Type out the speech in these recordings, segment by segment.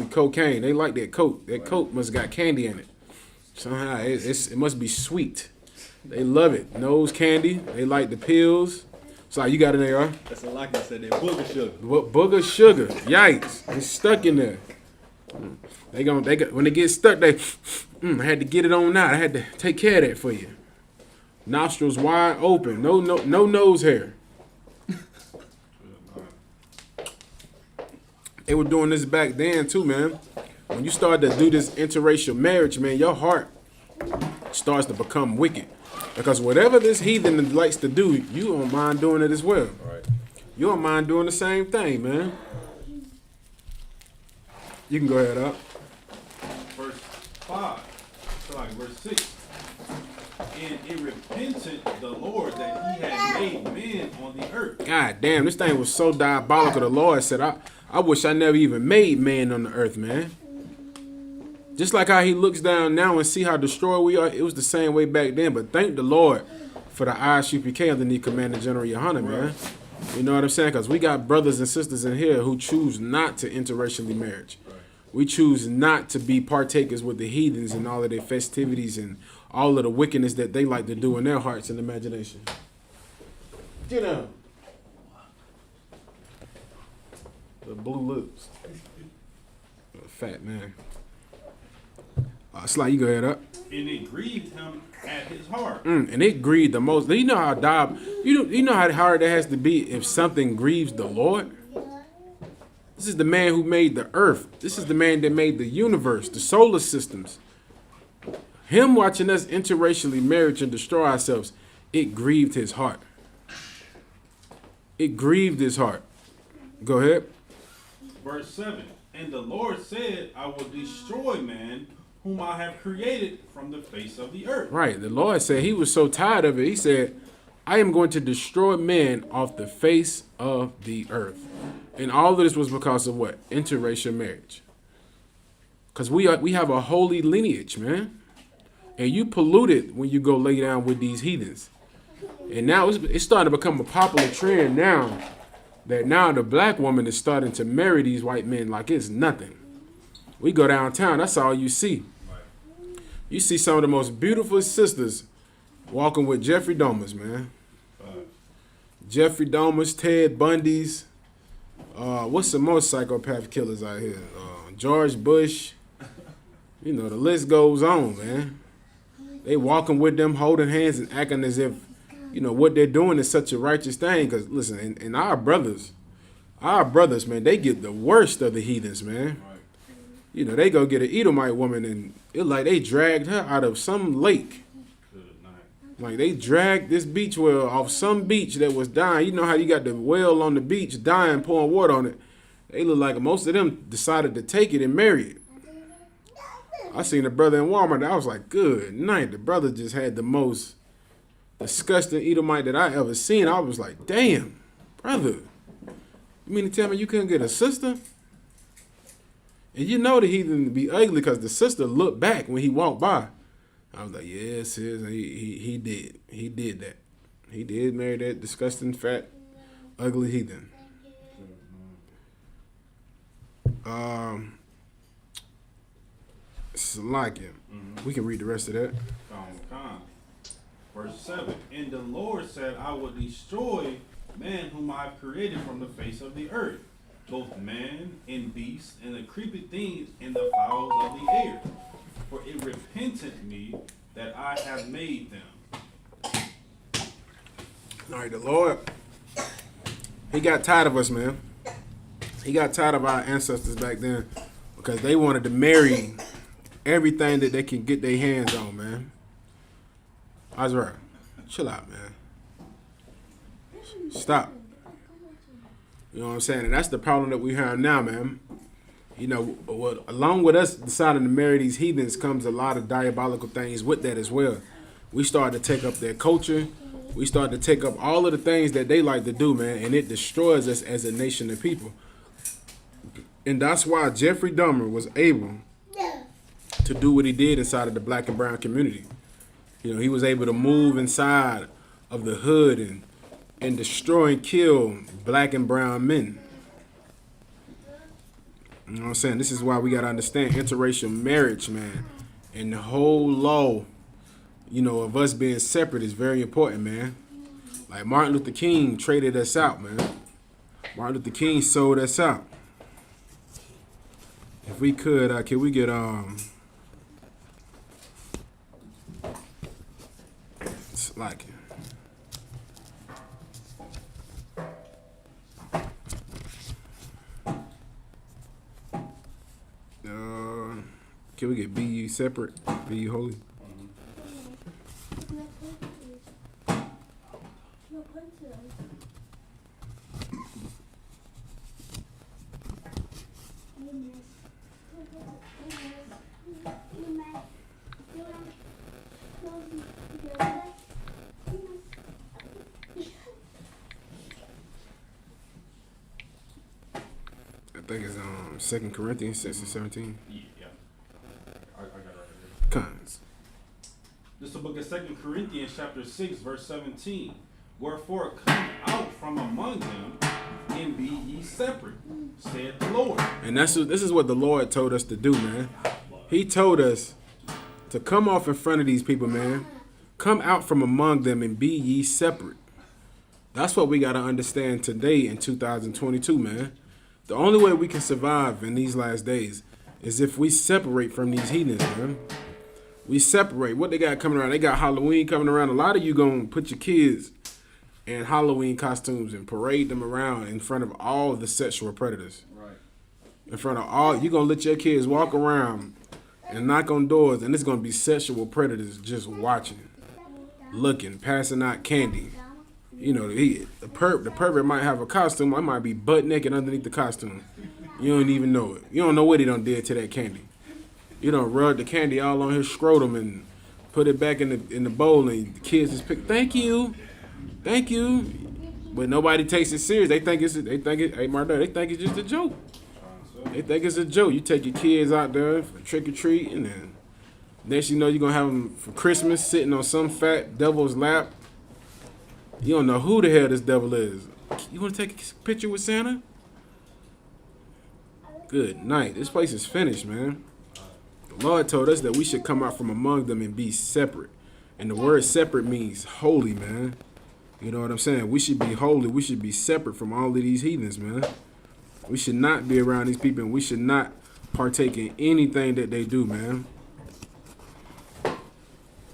cocaine. They like that coke. That coke must got candy in it. Somehow it must be sweet. They love it. Nose candy. They like the pills. So you got it there, huh? That's like I said, that booger sugar. Booger sugar. Yikes. It's stuck in there. When they get stuck, I had to get it on out. I had to take care of that for you. Nostrils wide open. No nose hair. They were doing this back then too, man. When you start to do this interracial marriage, man, your heart starts to become wicked. Because whatever this heathen likes to do, you don't mind doing it as well. Right. You don't mind doing the same thing, man. You can go ahead up. Verse 5, so like verse 6. And it repented the Lord that he had made men on the earth. God damn, this thing was so diabolical. The Lord said, I wish I never even made man on the earth, man. Just like how he looks down now and see how destroyed we are, it was the same way back then. But thank the Lord for the I.S.U.P.K underneath Commander General YAHANNA, man. You know what I'm saying? Because we got brothers and sisters in here who choose not to interracially marriage. We choose not to be partakers with the heathens and all of their festivities and all of the wickedness that they like to do in their hearts and imagination. Get down. The blue lips. Fat man. Sly, you go ahead up. And it grieved him at his heart. And it grieved the most. You know how you know how hard that has to be if something grieves the Lord? This is the man who made the earth. This is the man that made the universe, the solar systems. Him watching us interracially marriage and destroy ourselves, it grieved his heart. It grieved his heart. Go ahead. Verse 7. And the Lord said, I will destroy man whom I have created from the face of the earth. Right. The Lord said he was so tired of it. He said, I am going to destroy man off the face of the earth. And all of this was because of what? Interracial marriage. Because we have a holy lineage, man. And you pollute it when you go lay down with these heathens. And now it's starting to become a popular trend now that now the black woman is starting to marry these white men like it's nothing. We go downtown, that's all you see. You see some of the most beautiful sisters walking with Jeffrey Dahmers, man. Jeffrey Dahmers, Ted Bundy's. What's some more psychopath killers out here? George Bush. You know, the list goes on, man. They walking with them, holding hands and acting as if, you know, what they're doing is such a righteous thing. Because, listen, and our brothers, man, they get the worst of the heathens, man. You know, they go get an Edomite woman and it like they dragged her out of some lake. Like they dragged this beach well off some beach that was dying. You know how you got the well on the beach dying, pouring water on it. They look like most of them decided to take it and marry it. I seen a brother in Walmart. I was like, good night. The brother just had the most disgusting Edomite that I ever seen. I was like, damn, brother. You mean to tell me you couldn't get a sister? And you know the heathen to be ugly because the sister looked back when he walked by. I was like, yes, yes. He did. He did that. He did marry that disgusting, fat, ugly heathen. It's like him. We can read the rest of that. Verse 7. And the Lord said, I will destroy man whom I have created from the face of the earth, both man and beast, and the creeping things and the fowls of the air. For it repented me that I have made them. All right, the Lord, he got tired of us, man. He got tired of our ancestors back then because they wanted to marry everything that they can get their hands on, man. Israel, chill out, man. Stop. You know what I'm saying? And that's the problem that we have now, man. You know, along with us deciding to marry these heathens comes a lot of diabolical things with that as well. We start to take up their culture. We start to take up all of the things that they like to do, man, and it destroys us as a nation of people. And that's why Jeffrey Dahmer was able to do what he did inside of the black and brown community. You know, he was able to move inside of the hood and destroy and kill black and brown men. You know what I'm saying? This is why we got to understand interracial marriage, man. And the whole law, you know, of us being separate is very important, man. Like Martin Luther King traded us out, man. Martin Luther King sold us out. If we could, can we get it's like can we get be ye separate, be ye holy? I think it's 2 Corinthians 6 and 17. Yeah. I got it right here. Cons. This is the book of 2 Corinthians chapter 6, verse 17. Wherefore come out from among them and be ye separate, said the Lord. And this is what the Lord told us to do, man. He told us to come off in front of these people, man. Come out from among them and be ye separate. That's what we got to understand today in 2022, man. The only way we can survive in these last days is if we separate from these heathens, man. We separate. What they got coming around? They got Halloween coming around. A lot of you gonna put your kids in Halloween costumes and parade them around in front of all the sexual predators. Right. In front of all, you gonna let your kids walk around and knock on doors, and it's gonna be sexual predators just watching, looking, passing out candy. You know, the pervert might have a costume. I might be butt naked underneath the costume. You don't even know it. You don't know what he done did to that candy. You done rubbed the candy all on his scrotum and put it back in the bowl, and the kids just pick. Thank you. But nobody takes it serious. They think it's hey Marta, they think it's just a joke. They think it's a joke. You take your kids out there for trick or treat, and then next you know you're gonna have them for Christmas sitting on some fat devil's lap. You don't know who the hell this devil is. You want to take a picture with Santa? Good night. This place is finished, man. The Lord told us that we should come out from among them and be separate. And the word separate means holy, man. You know what I'm saying? We should be holy. We should be separate from all of these heathens, man. We should not be around these people, and we should not partake in anything that they do, man.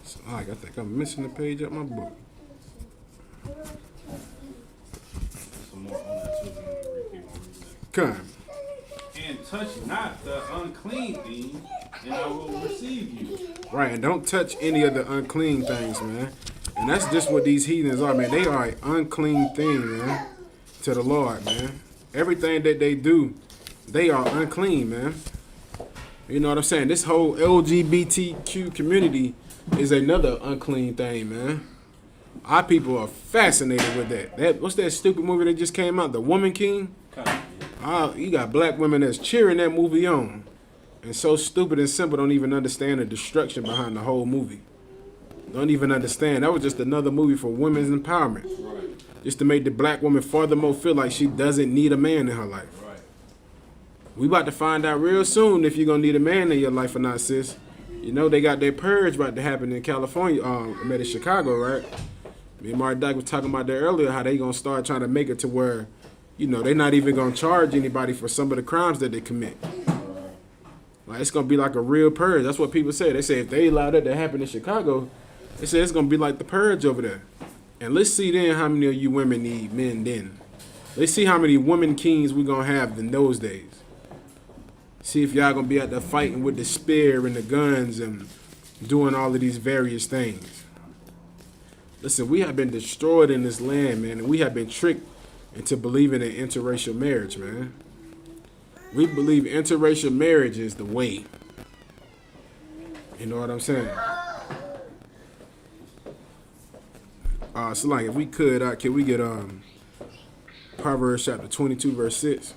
So, I think I'm missing a page up my book. Some more on that too. Come. And touch not the unclean thing, and I will receive you. Right, and don't touch any of the unclean things, man. And that's just what these heathens are, man. They are an unclean thing, man, to the Lord, man. Everything that they do, they are unclean, man. You know what I'm saying? This whole LGBTQ community is another unclean thing, man. Our people are fascinated with that. What's that stupid movie that just came out? The Woman King? You got black women that's cheering that movie on. And so stupid and simple, don't even understand the destruction behind the whole movie. Don't even understand. That was just another movie for women's empowerment. Right. Just to make the black woman furthermore feel like she doesn't need a man in her life. Right. We about to find out real soon if you're going to need a man in your life or not, sis. You know, they got their purge about to happen in California, in Chicago, right? Me and Mark Dyke was talking about that earlier, how they going to start trying to make it to where, you know, they're not even going to charge anybody for some of the crimes that they commit. Like, it's going to be like a real purge. That's what people say. They say if they allow that to happen in Chicago, they say it's going to be like the purge over there. And let's see then how many of you women need men then. Let's see how many women kings we're going to have in those days. See if y'all going to be out there fighting with the spear and the guns and doing all of these various things. Listen, we have been destroyed in this land, man, and we have been tricked into believing in interracial marriage, man. We believe interracial marriage is the way. You know what I'm saying? So like if we could, can we get Proverbs chapter 22, verse 6?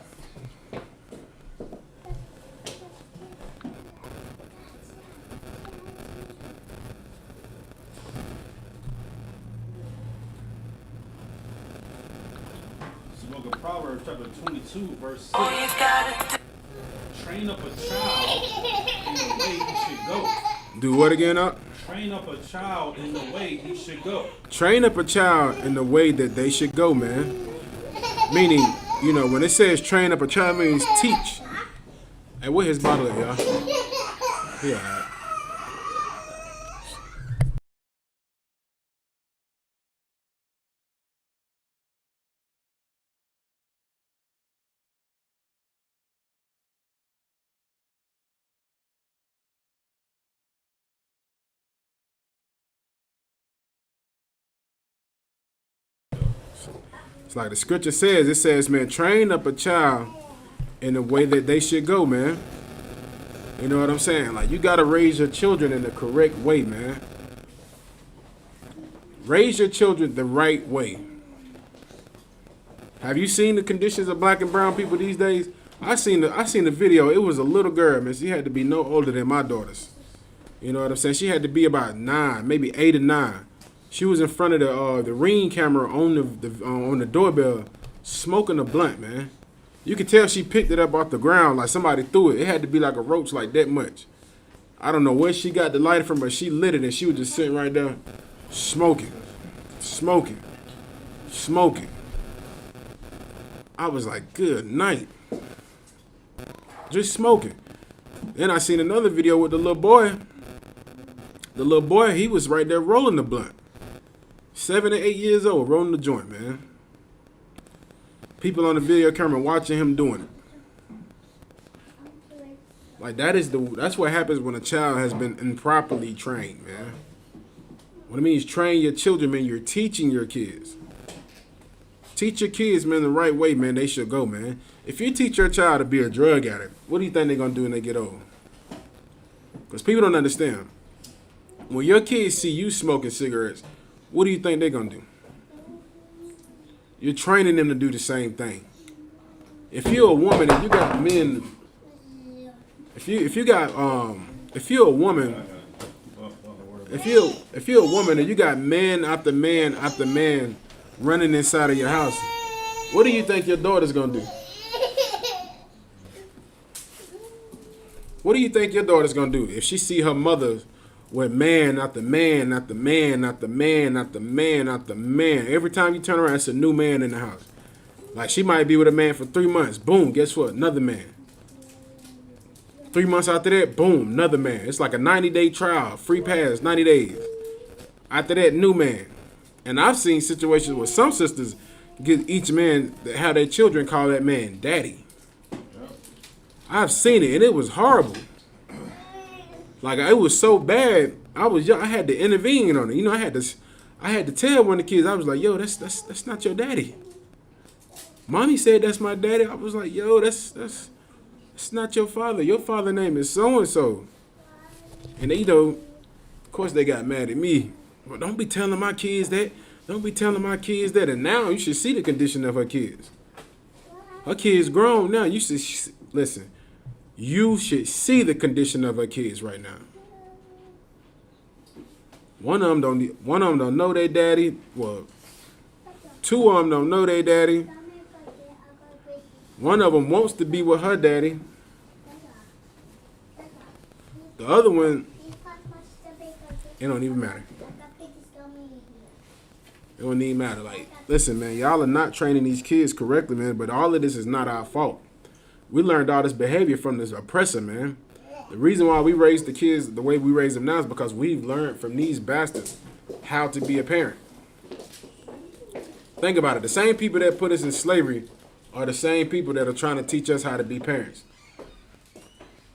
Proverbs chapter 22, verse 6. train up a child in the way he should go. Do what again, up? Train up a child in the way he should go. Train up a child in the way that they should go, man. Meaning, you know, when it says train up a child, it means teach. Hey, where his bottle at, y'all? Yeah. It's like the scripture says. It says, man, train up a child in the way that they should go, man. You know what I'm saying? Like, you got to raise your children in the correct way, man. Raise your children the right way. Have you seen the conditions of black and brown people these days? I seen the video. It was a little girl, man. She had to be no older than my daughters. You know what I'm saying? She had to be about 9, maybe 8 or 9. She was in front of the Ring camera on the doorbell, smoking a blunt, man. You could tell she picked it up off the ground like somebody threw it. It had to be like a roach, like that much. I don't know where she got the lighter from, but she lit it and she was just sitting right there, smoking. I was like, good night. Just smoking. Then I seen another video with the little boy. The little boy, he was right there rolling the blunt. 7 or 8 years old, rolling the joint, man. People on the video camera watching him doing it. Like, that's what happens when a child has been improperly trained, man. What it means, train your children, man. You're teaching your kids. Teach your kids, man, the right way, man, they should go, man. If you teach your child to be a drug addict, what do you think they're going to do when they get old? Because people don't understand. When your kids see you smoking cigarettes, what do you think they're going to do? You're training them to do the same thing. If you're a woman and you got men, if you're a woman and you got man after man after man running inside of your house, what do you think your daughter's going to do? What do you think your daughter's going to do if she see her mother with man after man after man after man after man after man? Every time you turn around, it's a new man in the house. Like, she might be with a man for 3 months. Boom, guess what? Another man. 3 months after that, boom, another man. It's like a 90-day trial, free pass, 90 days. After that, new man. And I've seen situations where some sisters get each man, how their children call that man daddy. I've seen it, and it was horrible. Like, it was so bad. I was young. I had to intervene on it. You know, I had to tell one of the kids. I was like, "Yo, that's not your daddy." Mommy said that's my daddy. I was like, "Yo, that's not your father. Your father's name is so and so." And they, you know, of course, they got mad at me. Well, don't be telling my kids that. Don't be telling my kids that. And now you should see the condition of her kids. Her kids grown now. You should listen. You should see the condition of her kids right now. One of them don't know their daddy. Well, 2 of them don't know their daddy. One of them wants to be with her daddy. The other one, it don't even matter. It don't even matter. Like, listen, man, y'all are not training these kids correctly, man. But all of this is not our fault. We learned all this behavior from this oppressor, man. The reason why we raise the kids the way we raise them now is because we've learned from these bastards how to be a parent. Think about it. The same people that put us in slavery are the same people that are trying to teach us how to be parents.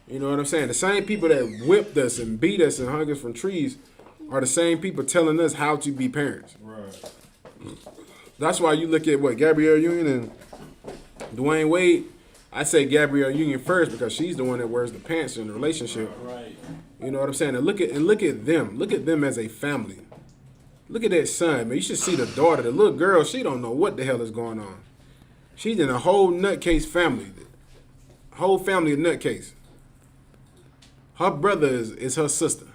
You know what I'm saying? The same people that whipped us and beat us and hung us from trees are the same people telling us how to be parents. Right. That's why you look at what Gabrielle Union and Dwayne Wade. I say Gabrielle Union first because she's the one that wears the pants in the relationship. Right. You know what I'm saying? And look at them. Look at them as a family. Look at that son, man. You should see the daughter, the little girl. She don't know what the hell is going on. She's in a whole nutcase family. Whole family of nutcase. Her brother is her sister.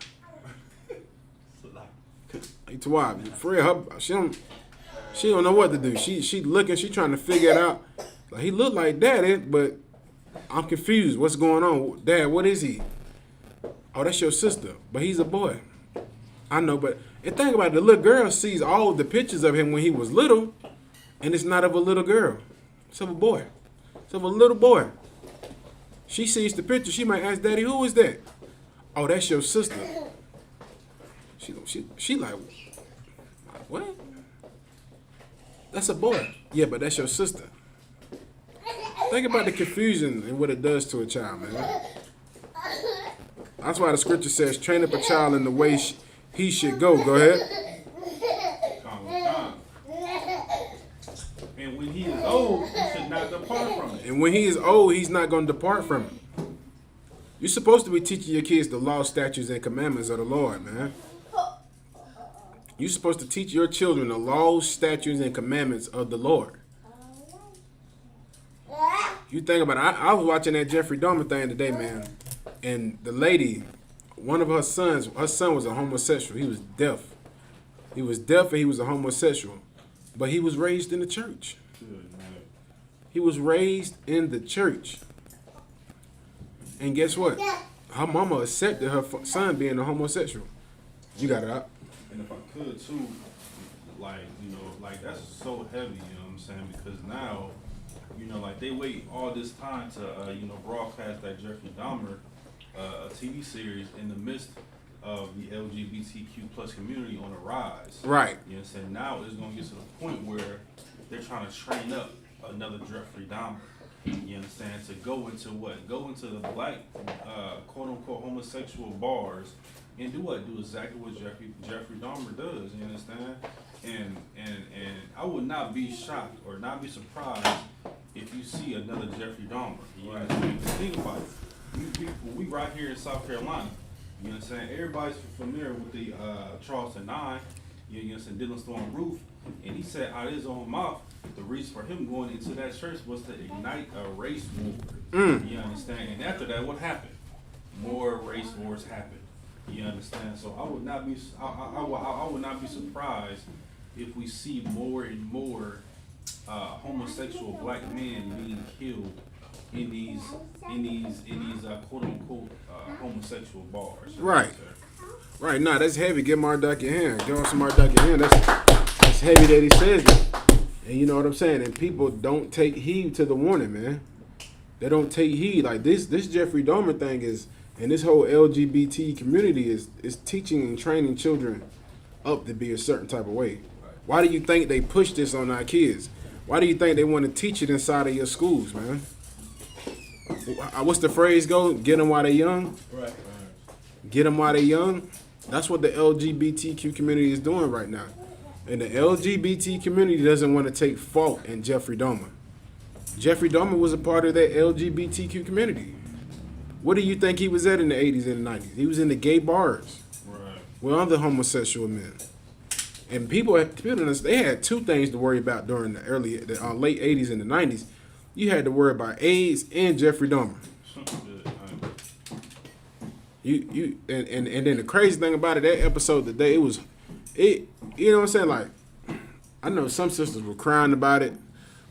For real, she don't know what to do. She looking, she trying to figure it out. Like, he looked like daddy, but I'm confused. What's going on? Dad, what is he? Oh, that's your sister. But he's a boy. I know, but and think about it, the little girl sees all of the pictures of him when he was little, and it's not of a little girl. It's of a boy. It's of a little boy. She sees the picture. She might ask Daddy, who is that? Oh, that's your sister. She like, what? That's a boy. Yeah, but that's your sister. Think about the confusion and what it does to a child, man. That's why the scripture says, train up a child in the way he should go. Go ahead. And when he is old, he should not depart from it. And when he is old, he's not going to depart from it. You're supposed to be teaching your kids the law, statutes, and commandments of the Lord, man. You're supposed to teach your children the laws, statutes, and commandments of the Lord. You think about it. I was watching that Jeffrey Dahmer thing today, man. And the lady, one of her son was a homosexual. He was deaf. He was deaf and he was a homosexual. But he was raised in the church. He was raised in the church. And guess what? Her mama accepted her son being a homosexual. You got it out. And if I could too, like, you know, like that's so heavy, you know what I'm saying? Because now, you know, like they wait all this time to, you know, broadcast that Jeffrey Dahmer a TV series in the midst of the LGBTQ plus community on the rise. Right. You know what I'm saying? Now it's going to get to the point where they're trying to train up another Jeffrey Dahmer. You understand? To go into what? Go into the black, quote unquote, homosexual bars and do what? Do exactly what Jeffrey Dahmer does. You understand? And I would not be shocked or not be surprised if you see another Jeffrey Dahmer. You understand? Think about it. We right here in South Carolina. You know what I'm saying? Everybody's familiar with the Charleston 9. You know what I'm saying? Dylan Storm Roof. And he said out of his own mouth, the reason for him going into that church was to ignite a race war. You understand? And after that, what happened? More race wars happened. You understand? So I would not be I would not be surprised if we see more and more homosexual black men being killed in these quote unquote homosexual bars. Right. Right. Nah, that's heavy. Give Marduk your hand. Give him some Marduk your hand. That's heavy that he says that. And you know what I'm saying? And people don't take heed to the warning, man. They don't take heed. Like this Jeffrey Dahmer thing is, and this whole LGBT community is teaching and training children up to be a certain type of way. Why do you think they push this on our kids? Why do you think they want to teach it inside of your schools, man? What's the phrase go? Get them while they're young? Right. Get them while they're young? That's what the LGBTQ community is doing right now. And the LGBT community doesn't want to take fault in Jeffrey Dahmer. Jeffrey Dahmer was a part of that LGBTQ community. What do you think he was at in the 80s and the 90s? He was in the gay bars with other homosexual men. And people they had two things to worry about during the late 80s and the 90s. You had to worry about AIDS and Jeffrey Dahmer. And then the crazy thing about it, that episode today, you know what I'm saying? Like, I know some sisters were crying about it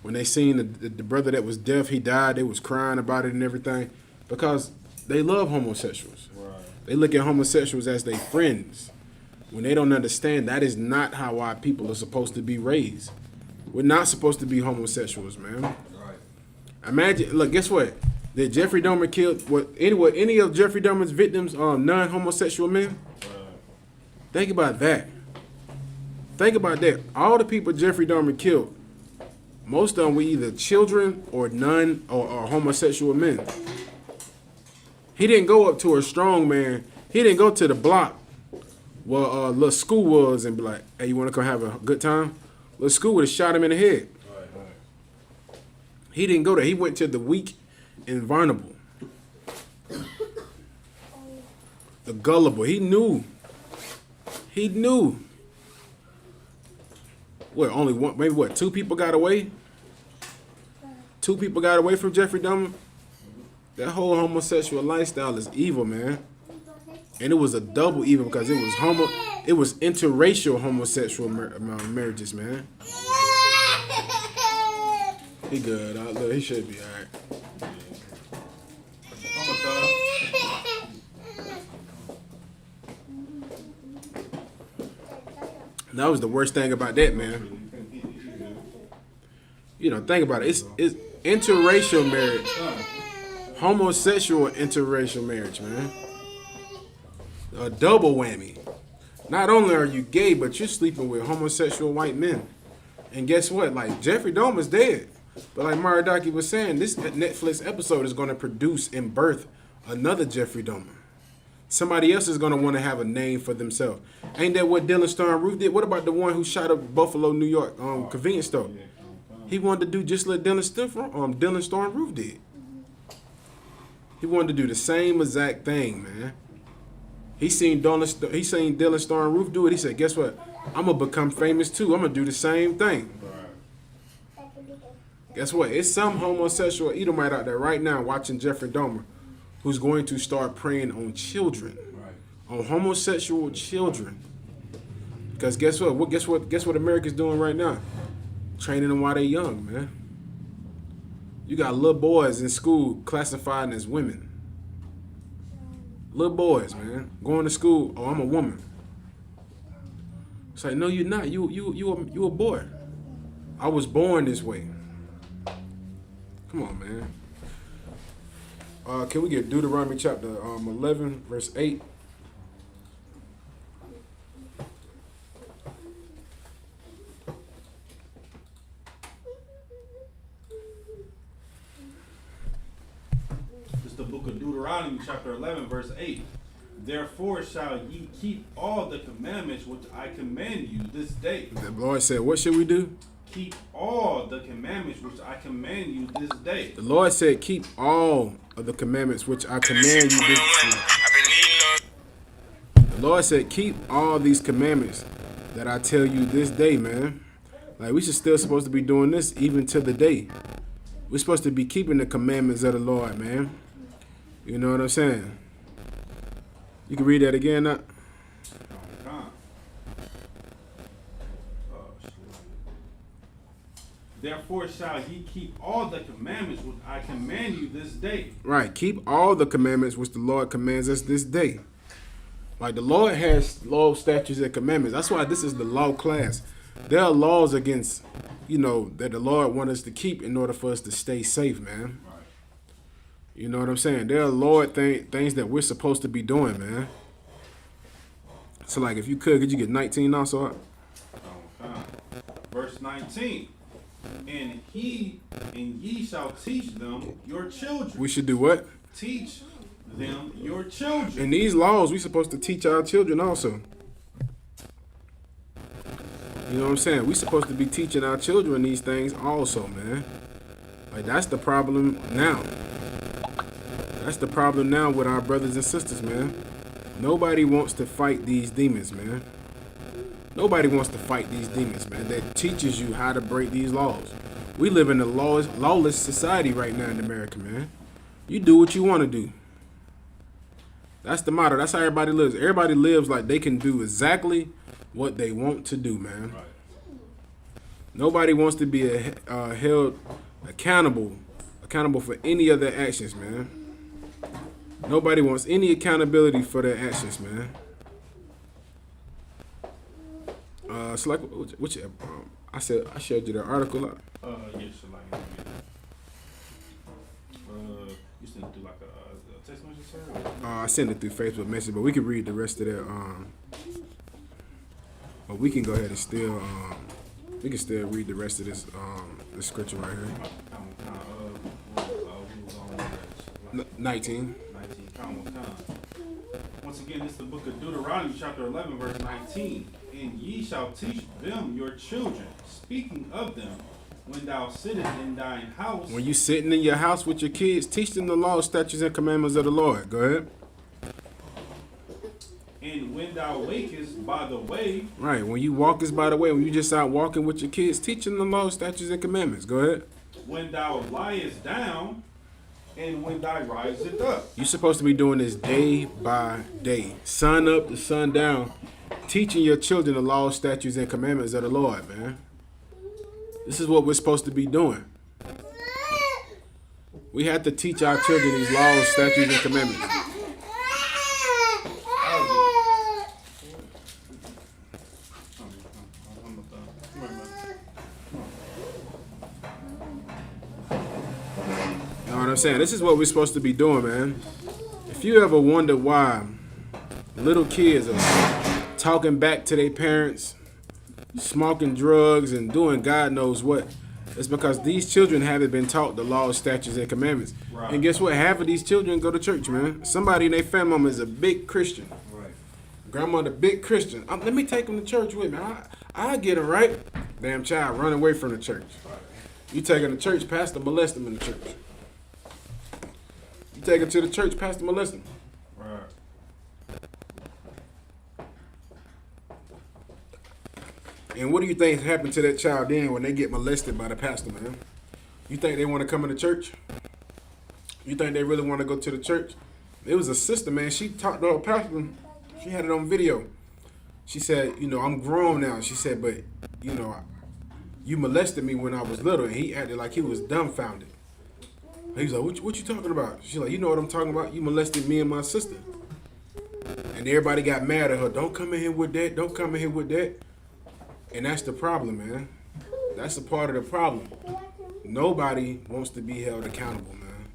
when they seen the brother that was deaf, he died. They was crying about it and everything because they love homosexuals. Right. They look at homosexuals as their friends when they don't understand that is not how our people are supposed to be raised. We're not supposed to be homosexuals, man. Right. Imagine, look, guess what? Did Jeffrey Dahmer kill any of Jeffrey Dahmer's victims non-homosexual men? Right. Think about that. Think about that. All the people Jeffrey Dahmer killed, most of them were either children or or homosexual men. He didn't go up to a strong man. He didn't go to the block where little school was and be like, hey, you want to come have a good time? Little school would have shot him in the head. Right. He didn't go there. He went to the weak and vulnerable. The gullible. He knew. What, only one, maybe what, two people got away? Two people got away from Jeffrey Dahmer? That whole homosexual lifestyle is evil, man. And it was a double evil because it was interracial homosexual marriages, man. He good. Look, he should be all right. That was the worst thing about that, man. You know, think about it. It's interracial marriage. Homosexual interracial marriage, man. A double whammy. Not only are you gay, but you're sleeping with homosexual white men. And guess what? Like, Jeffrey Dahmer's dead. But like Maridaki was saying, this Netflix episode is going to produce and birth another Jeffrey Dahmer. Somebody else is going to want to have a name for themselves. Ain't that what Dylan Storm Roof did? What about the one who shot up Buffalo, New York, convenience store? He wanted to do just like Dylan Storm Roof did. He wanted to do the same exact thing, man. He seen Dylan Storm Roof do it. He said, guess what? I'm going to become famous too. I'm going to do the same thing. Guess what? It's some homosexual Edomite out there right now watching Jeffrey Dahmer who's going to start preying on children, on homosexual children. Because guess what? Guess what America's doing right now? Training them while they're young, man. You got little boys in school classified as women. Little boys, man, going to school. Oh, I'm a woman. It's like, no, you're not. You a boy. I was born this way. Come on, man. Can we get Deuteronomy chapter 11, verse 8? It's the book of Deuteronomy, chapter 11, verse 8. Therefore shall ye keep all the commandments which I command you this day. The Lord said, what should we do? Keep all the commandments which I command you this day. The Lord said, keep all of the commandments which I command you this day. The Lord said, keep all these commandments that I tell you this day, man. Like, we should still supposed to be doing this even to the day. We're supposed to be keeping the commandments of the Lord, man. You know what I'm saying? You can read that again, now. Therefore shall ye keep all the commandments which I command you this day. Right. Keep all the commandments which the Lord commands us this day. Like, the Lord has laws, statutes, and commandments. That's why this is the law class. There are laws against, that the Lord wants us to keep in order for us to stay safe, man. Right. You know what I'm saying? There are Lord things that we're supposed to be doing, man. So, like, if you could you get 19 also? Okay. Verse 19. And ye shall teach them your children. We should do what? Teach them your children. In these laws, we're supposed to teach our children also. You know what I'm saying? We're supposed to be teaching our children these things also, man. Like, that's the problem now. That's the problem now with our brothers and sisters, man. Nobody wants to fight these demons, man. Nobody wants to fight these demons, man. That teaches you how to break these laws. We live in a lawless society right now in America, man. You do what you want to do. That's the motto. That's how everybody lives. Everybody lives like they can do exactly what they want to do, man. Right. Nobody wants to be held accountable for any of their actions, man. Nobody wants any accountability for their actions, man. So like, which I showed you the article. Yes, like, you sent it through like a text message, sir? I sent it through Facebook message, but we can read the rest of that. But we can go ahead and still, we can still read the rest of this, the scripture right here. 19. Once again, this is the book of Deuteronomy, chapter 11, verse 19. And ye shall teach them your children, speaking of them, when thou sittest in thine house. When you sitting in your house with your kids, teach them the law, statutes, and commandments of the Lord. Go ahead. And when thou wakest by the way. Right. When you walk is by the way. When you just out walking with your kids, teach them the law, statutes, and commandments. Go ahead. When thou liest down, and when thou risest up. You're supposed to be doing this day by day, sun up to sun down, teaching your children the law, statutes, and commandments of the Lord, man. This is what we're supposed to be doing. We have to teach our children these laws, statutes, and commandments. saying? This is what we're supposed to be doing, man. If you ever wonder why little kids are talking back to their parents, smoking drugs, and doing God knows what, it's because these children haven't been taught the laws, statutes, and commandments. Right. And guess what? Half of these children go to church, man. Somebody in their family mama is a big Christian. Right. Grandmother, big Christian. Let me take them to church with me. I get it right. Damn child, run away from the church. You take them to church, pastor molest them in the church. You take them to the church, pastor molest them. Right. And what do you think happened to that child then when they get molested by the pastor, man? You think they want to come into church? You think they really want to go to the church? It was a sister, man. She talked to her pastor. She had it on video. She said, I'm grown now. She said, but, you molested me when I was little. And he acted like he was dumbfounded. He was like, what you talking about? She's like, you know what I'm talking about? You molested me and my sister. And everybody got mad at her. Don't come in here with that. Don't come in here with that. And that's the problem, man. That's a part of the problem. Nobody wants to be held accountable, man.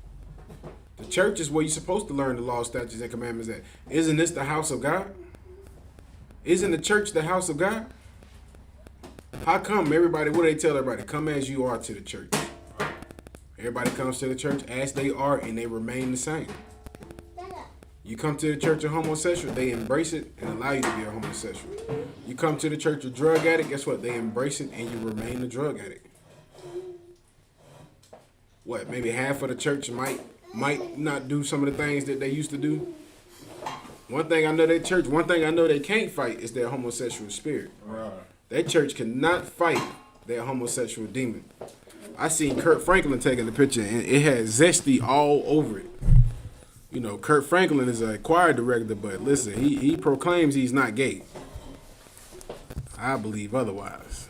The church is where you're supposed to learn the law, statutes, and commandments at. Isn't this the house of God? Isn't the church the house of God? How come everybody, what do they tell everybody? Come as you are to the church. Everybody comes to the church as they are and they remain the same. You come to the church of homosexual, they embrace it and allow you to be a homosexual. You come to the church of drug addict, guess what? They embrace it and you remain a drug addict. What, maybe half of the church might not do some of the things that they used to do? One thing I know they can't fight is their homosexual spirit. Right. That church cannot fight their homosexual demon. I seen Kurt Franklin taking the picture and it had zesty all over it. Kurt Franklin is a choir director, but listen, he proclaims he's not gay. I believe otherwise.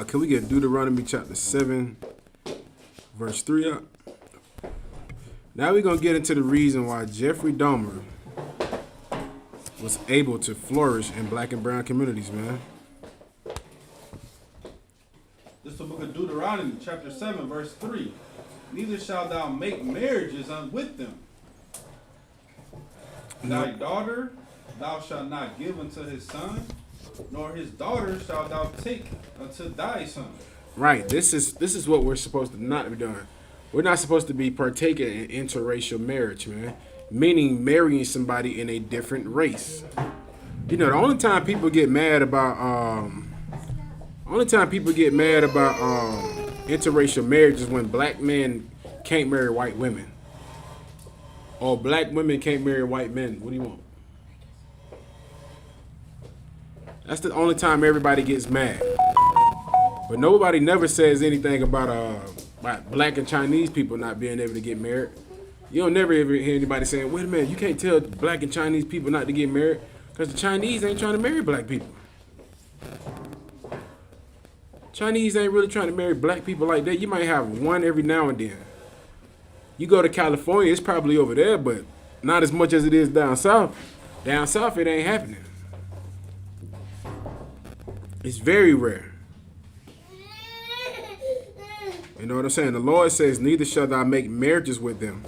Can we get Deuteronomy chapter 7, verse 3 up? Now we're going to get into the reason why Jeffrey Dahmer was able to flourish in black and brown communities, man. This is the book of Deuteronomy, chapter 7, verse 3. Neither shalt thou make marriages with them. Thy daughter thou shalt not give unto his son, nor his daughter shalt thou take unto thy son. Right. This is what we're supposed to not be doing. We're not supposed to be partaking in interracial marriage, man. Meaning marrying somebody in a different race. The only time people get mad about interracial marriage is when black men can't marry white women. Or black women can't marry white men. What do you want? That's the only time everybody gets mad. But nobody never says anything about black and Chinese people not being able to get married. You don't never ever hear anybody saying, wait a minute, you can't tell black and Chinese people not to get married because the Chinese ain't trying to marry black people. Chinese ain't really trying to marry black people like that. You might have one every now and then. You go to California, it's probably over there, but not as much as it is down south. Down south, it ain't happening. It's very rare. You know what I'm saying? The Lord says, neither shall thou make marriages with them.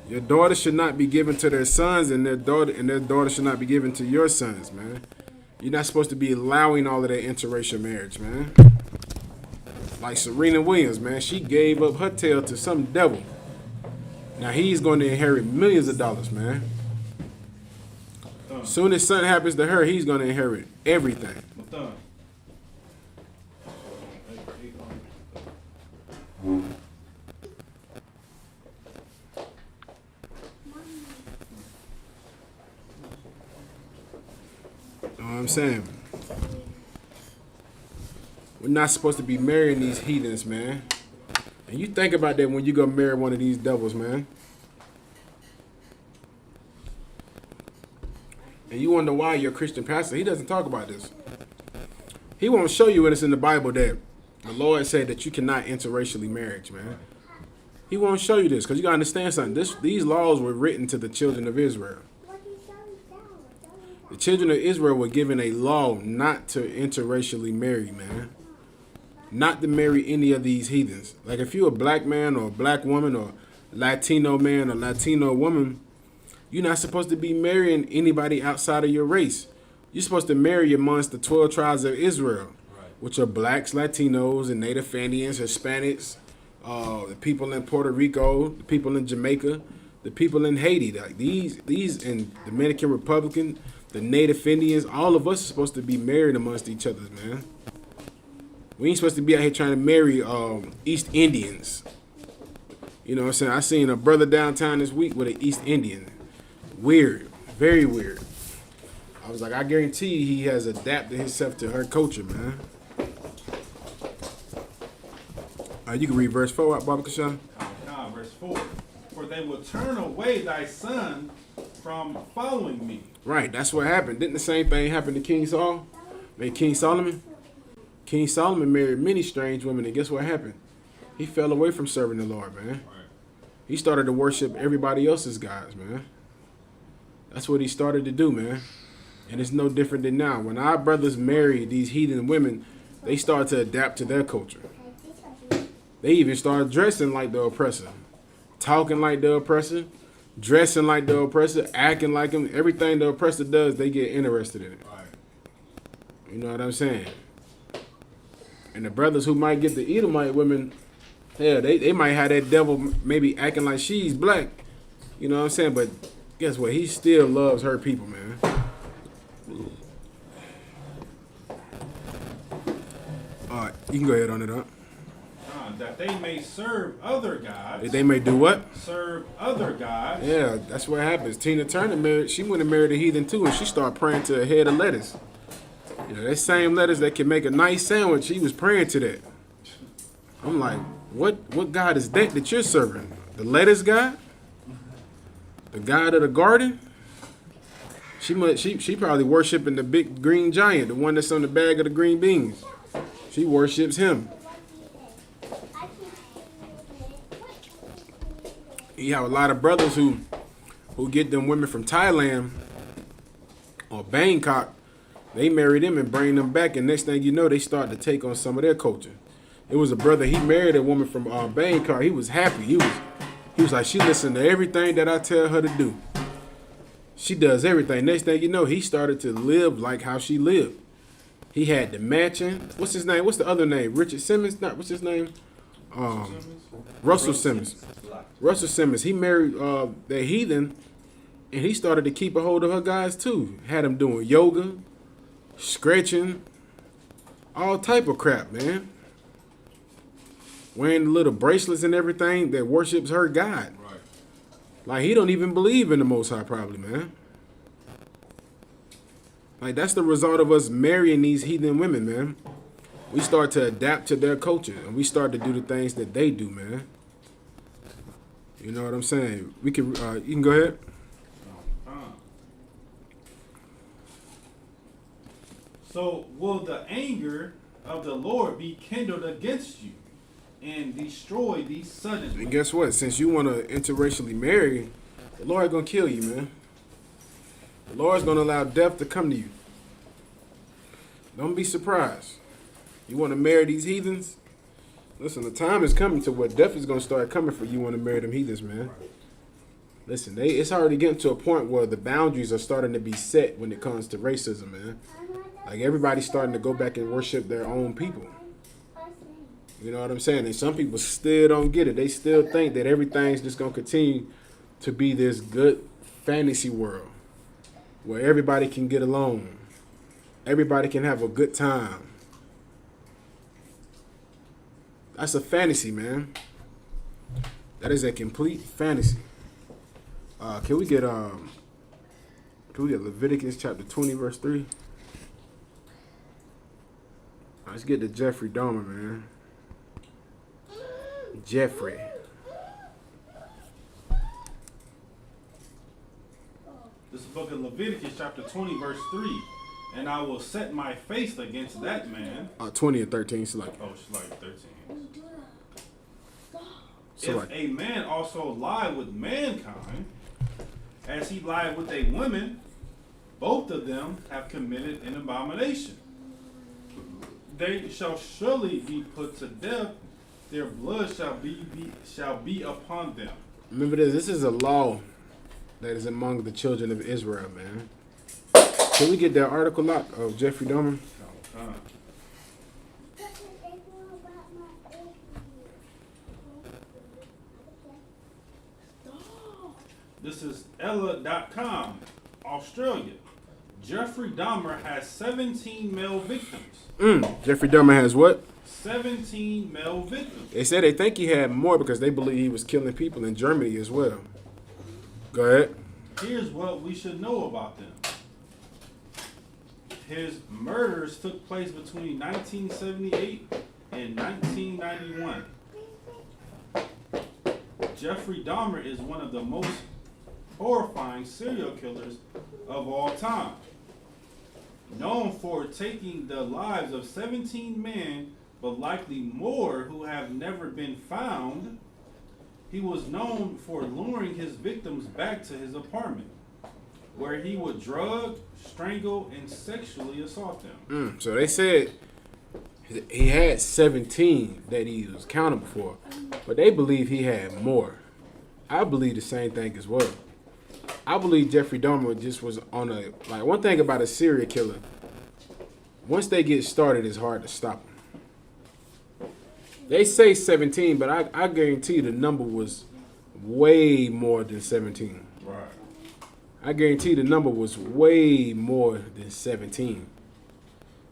Your daughter should not be given to their sons, and their daughter should not be given to your sons, man. You're not supposed to be allowing all of that interracial marriage, man. Like Serena Williams, man. She gave up her tail to some devil. Now he's going to inherit millions of dollars, man. Soon as something happens to her, he's going to inherit everything. You know what I'm saying? We're not supposed to be marrying these heathens, man. And you think about that when you go marry one of these devils, man. And you wonder why your Christian pastor, he doesn't talk about this. He won't show you when it's in the Bible that the Lord said that you cannot interracially marriage, man. He won't show you this because you got to understand something. These laws were written to the children of Israel. The children of Israel were given a law not to interracially marry, man. Not to marry any of these heathens. Like if you're a black man or a black woman or Latino man or Latino woman, you're not supposed to be marrying anybody outside of your race. You're supposed to marry amongst the 12 tribes of Israel, which are blacks, Latinos, and Native Indians, Hispanics, the people in Puerto Rico, the people in Jamaica, the people in Haiti. Like these in Dominican Republic, the Native Indians, all of us are supposed to be married amongst each other, man. We ain't supposed to be out here trying to marry East Indians. You know what I'm saying? I seen a brother downtown this week with an East Indian. Weird. Very weird. I was like, I guarantee you he has adapted himself to her culture, man. You can read verse 4 out, Baba Kashan. Verse 4. For they will turn away thy son from following me. Right, that's what happened. Didn't the same thing happen to King Saul? King Solomon? King Solomon married many strange women, and guess what happened? He fell away from serving the Lord, man. Right. He started to worship everybody else's gods, man. That's what he started to do, man. And it's no different than now. When our brothers marry these heathen women, they start to adapt to their culture. They even start dressing like the oppressor, talking like the oppressor, dressing like the oppressor, acting like him. Everything the oppressor does, they get interested in it. Right. You know what I'm saying? And the brothers who might get the Edomite women, yeah, they might have that devil maybe acting like she's black. You know what I'm saying? But guess what? He still loves her people, man. All right, you can go ahead on it, huh? That they may serve other gods. That they may do what? Serve other gods. Yeah, that's what happens. Tina Turner married. She went and married a heathen too, and she started praying to a head of lettuce. You know, that same lettuce that can make a nice sandwich, she was praying to that. I'm like, what God is that you're serving? The lettuce God? The God of the garden? She probably worshiping the big green giant, the one that's on the bag of the green beans. She worships him. You have a lot of brothers who get them women from Thailand or Bangkok. They marry them and bring them back, and next thing you know, they start to take on some of their culture. It was a brother, he married a woman from Bangkok. He was happy. He was like, she listened to everything that I tell her to do. She does everything. Next thing you know, he started to live like how she lived. He had the mansion. What's his name? What's the other name? Richard Simmons? Not what's his name? Russell Simmons. Russell Simmons. He married that heathen, and he started to keep a hold of her guys too. Had them doing yoga, stretching, all type of crap, man. Wearing little bracelets and everything that worships her God. Right. Like he don't even believe in the Most High, probably, man. Like that's the result of us marrying these heathen women, man. We start to adapt to their culture, and we start to do the things that they do, man. You know what I'm saying? We can. You can go ahead. So will the anger of the Lord be kindled against you and destroy these suddenly? And guess what? Since you want to interracially marry, the Lord gonna kill you, man. The Lord's gonna allow death to come to you. Don't be surprised. You want to marry these heathens? Listen, the time is coming to where death is gonna start coming for you. Want to marry them heathens, man? Listen, it's already getting to a point where the boundaries are starting to be set when it comes to racism, man. Like everybody's starting to go back and worship their own people. You know what I'm saying? And some people still don't get it. They still think that everything's just gonna continue to be this good fantasy world where everybody can get along. Everybody can have a good time. That's a fantasy, man. That is a complete fantasy. Can we get Leviticus chapter 20, verse 3? Let's get to Jeffrey Dahmer, man. Jeffrey. This is the book of Leviticus chapter 20, verse 3. And I will set my face against that man. 20 and 13, so like. Oh, it's like 13. So if like, a man also lie with mankind, as he lied with a woman, Both of them have committed an abomination. They shall surely be put to death. Their blood shall be upon them. Remember this. This is a law that is among the children of Israel, man. Can we get that article out of Jeffrey Dahmer? This is Ella.com, Australia. Jeffrey Dahmer has 17 male victims. Jeffrey Dahmer has what? 17 male victims. They said they think he had more because they believe he was killing people in Germany as well. Go ahead. Here's what we should know about them. His murders took place between 1978 and 1991. Jeffrey Dahmer is one of the most horrifying serial killers of all time. Known for taking the lives of 17 men, but likely more who have never been found, he was known for luring his victims back to his apartment, where he would drug, strangle, and sexually assault them. So they said he had 17 that he was accountable for, but they believe he had more. I believe the same thing as well. I believe Jeffrey Dahmer just was on a, like, one thing about a serial killer, once they get started, it's hard to stop them. They say 17, but I guarantee you the number was way more than 17. Right. I guarantee the number was way more than 17.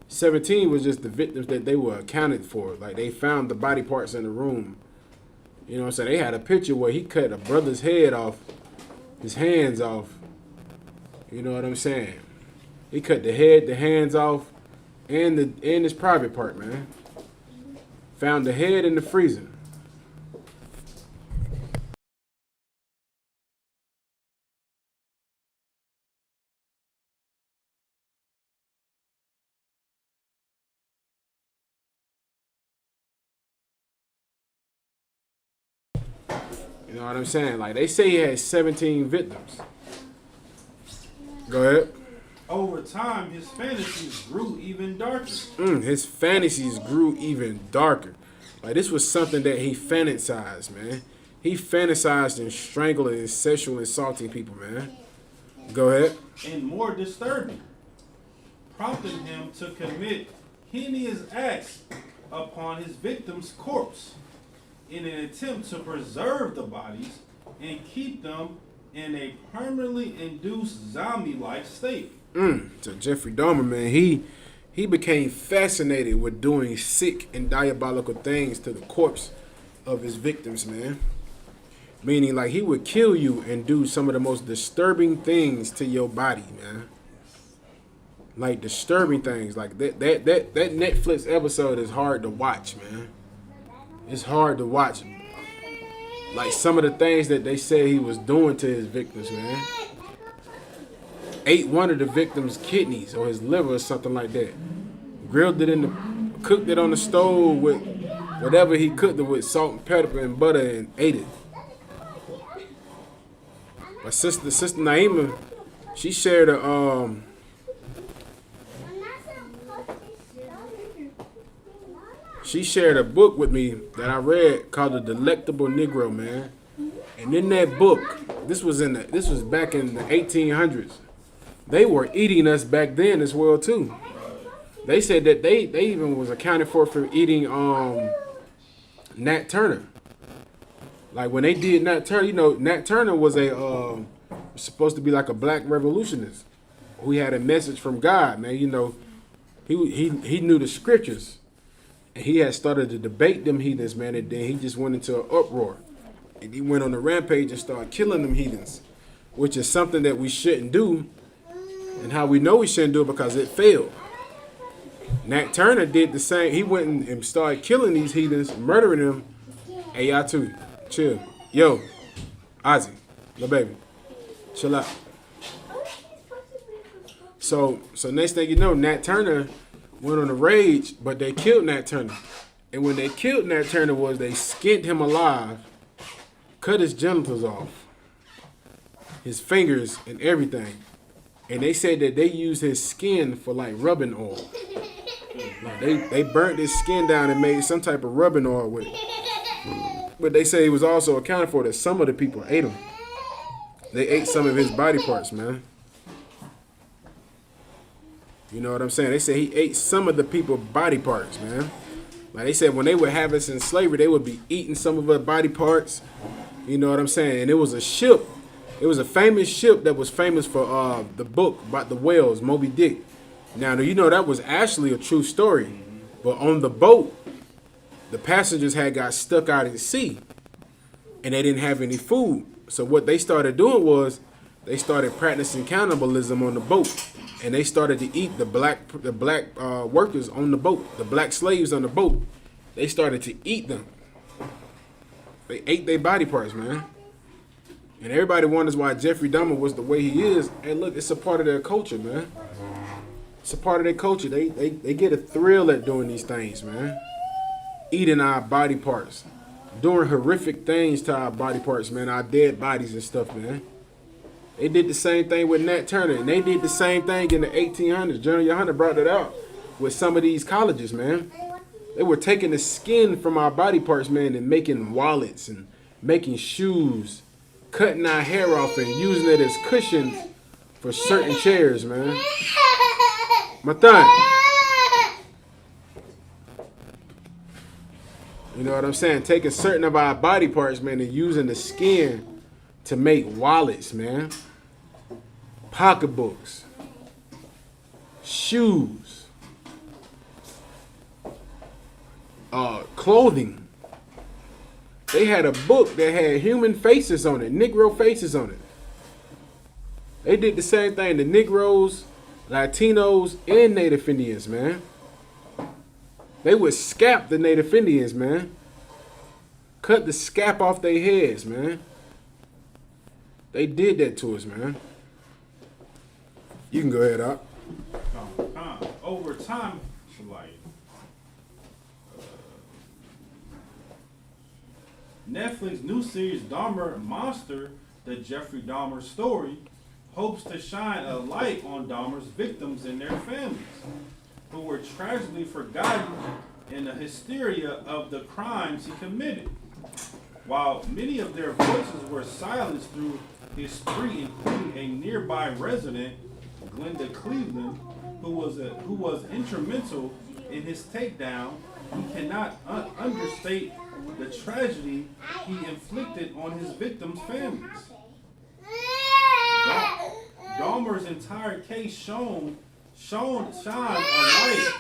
17 was just the victims that they were accounted for. Like, they found the body parts in the room. You know what I'm saying? They had a picture where he cut a brother's head off, his hands off. You know what I'm saying? He cut the head, the hands off, and his private part, man. Found the head in the freezer. You know what I'm saying? Like, they say he had 17 victims. Go ahead. Over time, his fantasies grew even darker. His fantasies grew even darker. Like, this was something that he fantasized, man. He fantasized and strangling and sexual assaulting people, man. Go ahead. And more disturbing, prompting him to commit heinous acts upon his victim's corpse in an attempt to preserve the bodies and keep them in a permanently induced zombie-like state. So Jeffrey Dahmer, man, he became fascinated with doing sick and diabolical things to the corpse of his victims, man. Meaning, like, he would kill you and do some of the most disturbing things to your body, man. Like, disturbing things. Like, that Netflix episode is hard to watch, man. It's hard to watch. Like, some of the things that they say he was doing to his victims, man. Ate one of the victim's kidneys or his liver or something like that. Grilled it cooked it on the stove with whatever he cooked it with, salt and pepper and butter, and ate it. My sister Naima, she shared a she shared a book with me that I read called The Delectable Negro, man. And in that book, this was back in the 1800s. They were eating us back then as well too. They said that they even was accounted for eating Nat Turner. Like, when they did Nat Turner, you know, Nat Turner was supposed to be like a black revolutionist who had a message from God, man. You know, he knew the scriptures, and he had started to debate them heathens, man. And then he just went into an uproar, and he went on a rampage and started killing them heathens, which is something that we shouldn't do. And how we know we shouldn't do it, because it failed. Nat Turner did the same. He went and started killing these heathens, murdering them. Hey, y'all too. Chill. Yo, Ozzy, little baby, chill out. So next thing you know, Nat Turner went on a rage, but they killed Nat Turner. And when they killed Nat Turner, they skinned him alive, cut his genitals off, his fingers and everything. and they said that they used his skin for like rubbing oil. Like they burnt his skin down and made some type of rubbing oil with it. But they say it was also accounted for that some of the people ate him. They ate some of his body parts, man. You know what I'm saying? They say he ate some of the people's body parts, man. Like they said, when they would have us in slavery, they would be eating some of our body parts. You know what I'm saying? And it was a ship. It was a famous ship that was famous for the book about the whales, Moby Dick. Now, you know that was actually a true story. But on the boat, the passengers had got stuck out at sea. And they didn't have any food. So what they started doing was they started practicing cannibalism on the boat. And they started to eat the black workers on the boat, the black slaves on the boat. They started to eat them. They ate their body parts, man. And everybody wonders why Jeffrey Dahmer was the way he is. And look, it's a part of their culture, man. It's a part of their culture. They get a thrill at doing these things, man. Eating our body parts. Doing horrific things to our body parts, man. Our dead bodies and stuff, man. They did the same thing with Nat Turner. And they did the same thing in the 1800s. General YAHANNA brought it out with some of these colleges, man. They were taking the skin from our body parts, man, and making wallets and making shoes, cutting our hair off and using it as cushions for certain chairs, man. Matan. You know what I'm saying? Taking certain of our body parts, man, and using the skin to make wallets, man. Pocketbooks. Shoes. Clothing. They had a book that had human faces on it, Negro faces on it. They did the same thing to Negroes, Latinos, and Native Indians, man. They would scalp the Native Indians, man. Cut the scalp off their heads, man. They did that to us, man. You can go ahead, up. Over time, like Netflix new series Dahmer Monster, the Jeffrey Dahmer story, hopes to shine a light on Dahmer's victims and their families, who were tragically forgotten in the hysteria of the crimes he committed. While many of their voices were silenced through history, including a nearby resident, Glenda Cleveland, who was instrumental in his takedown, he cannot understate the tragedy he inflicted on his victims' families. Dahmer's entire case shone a light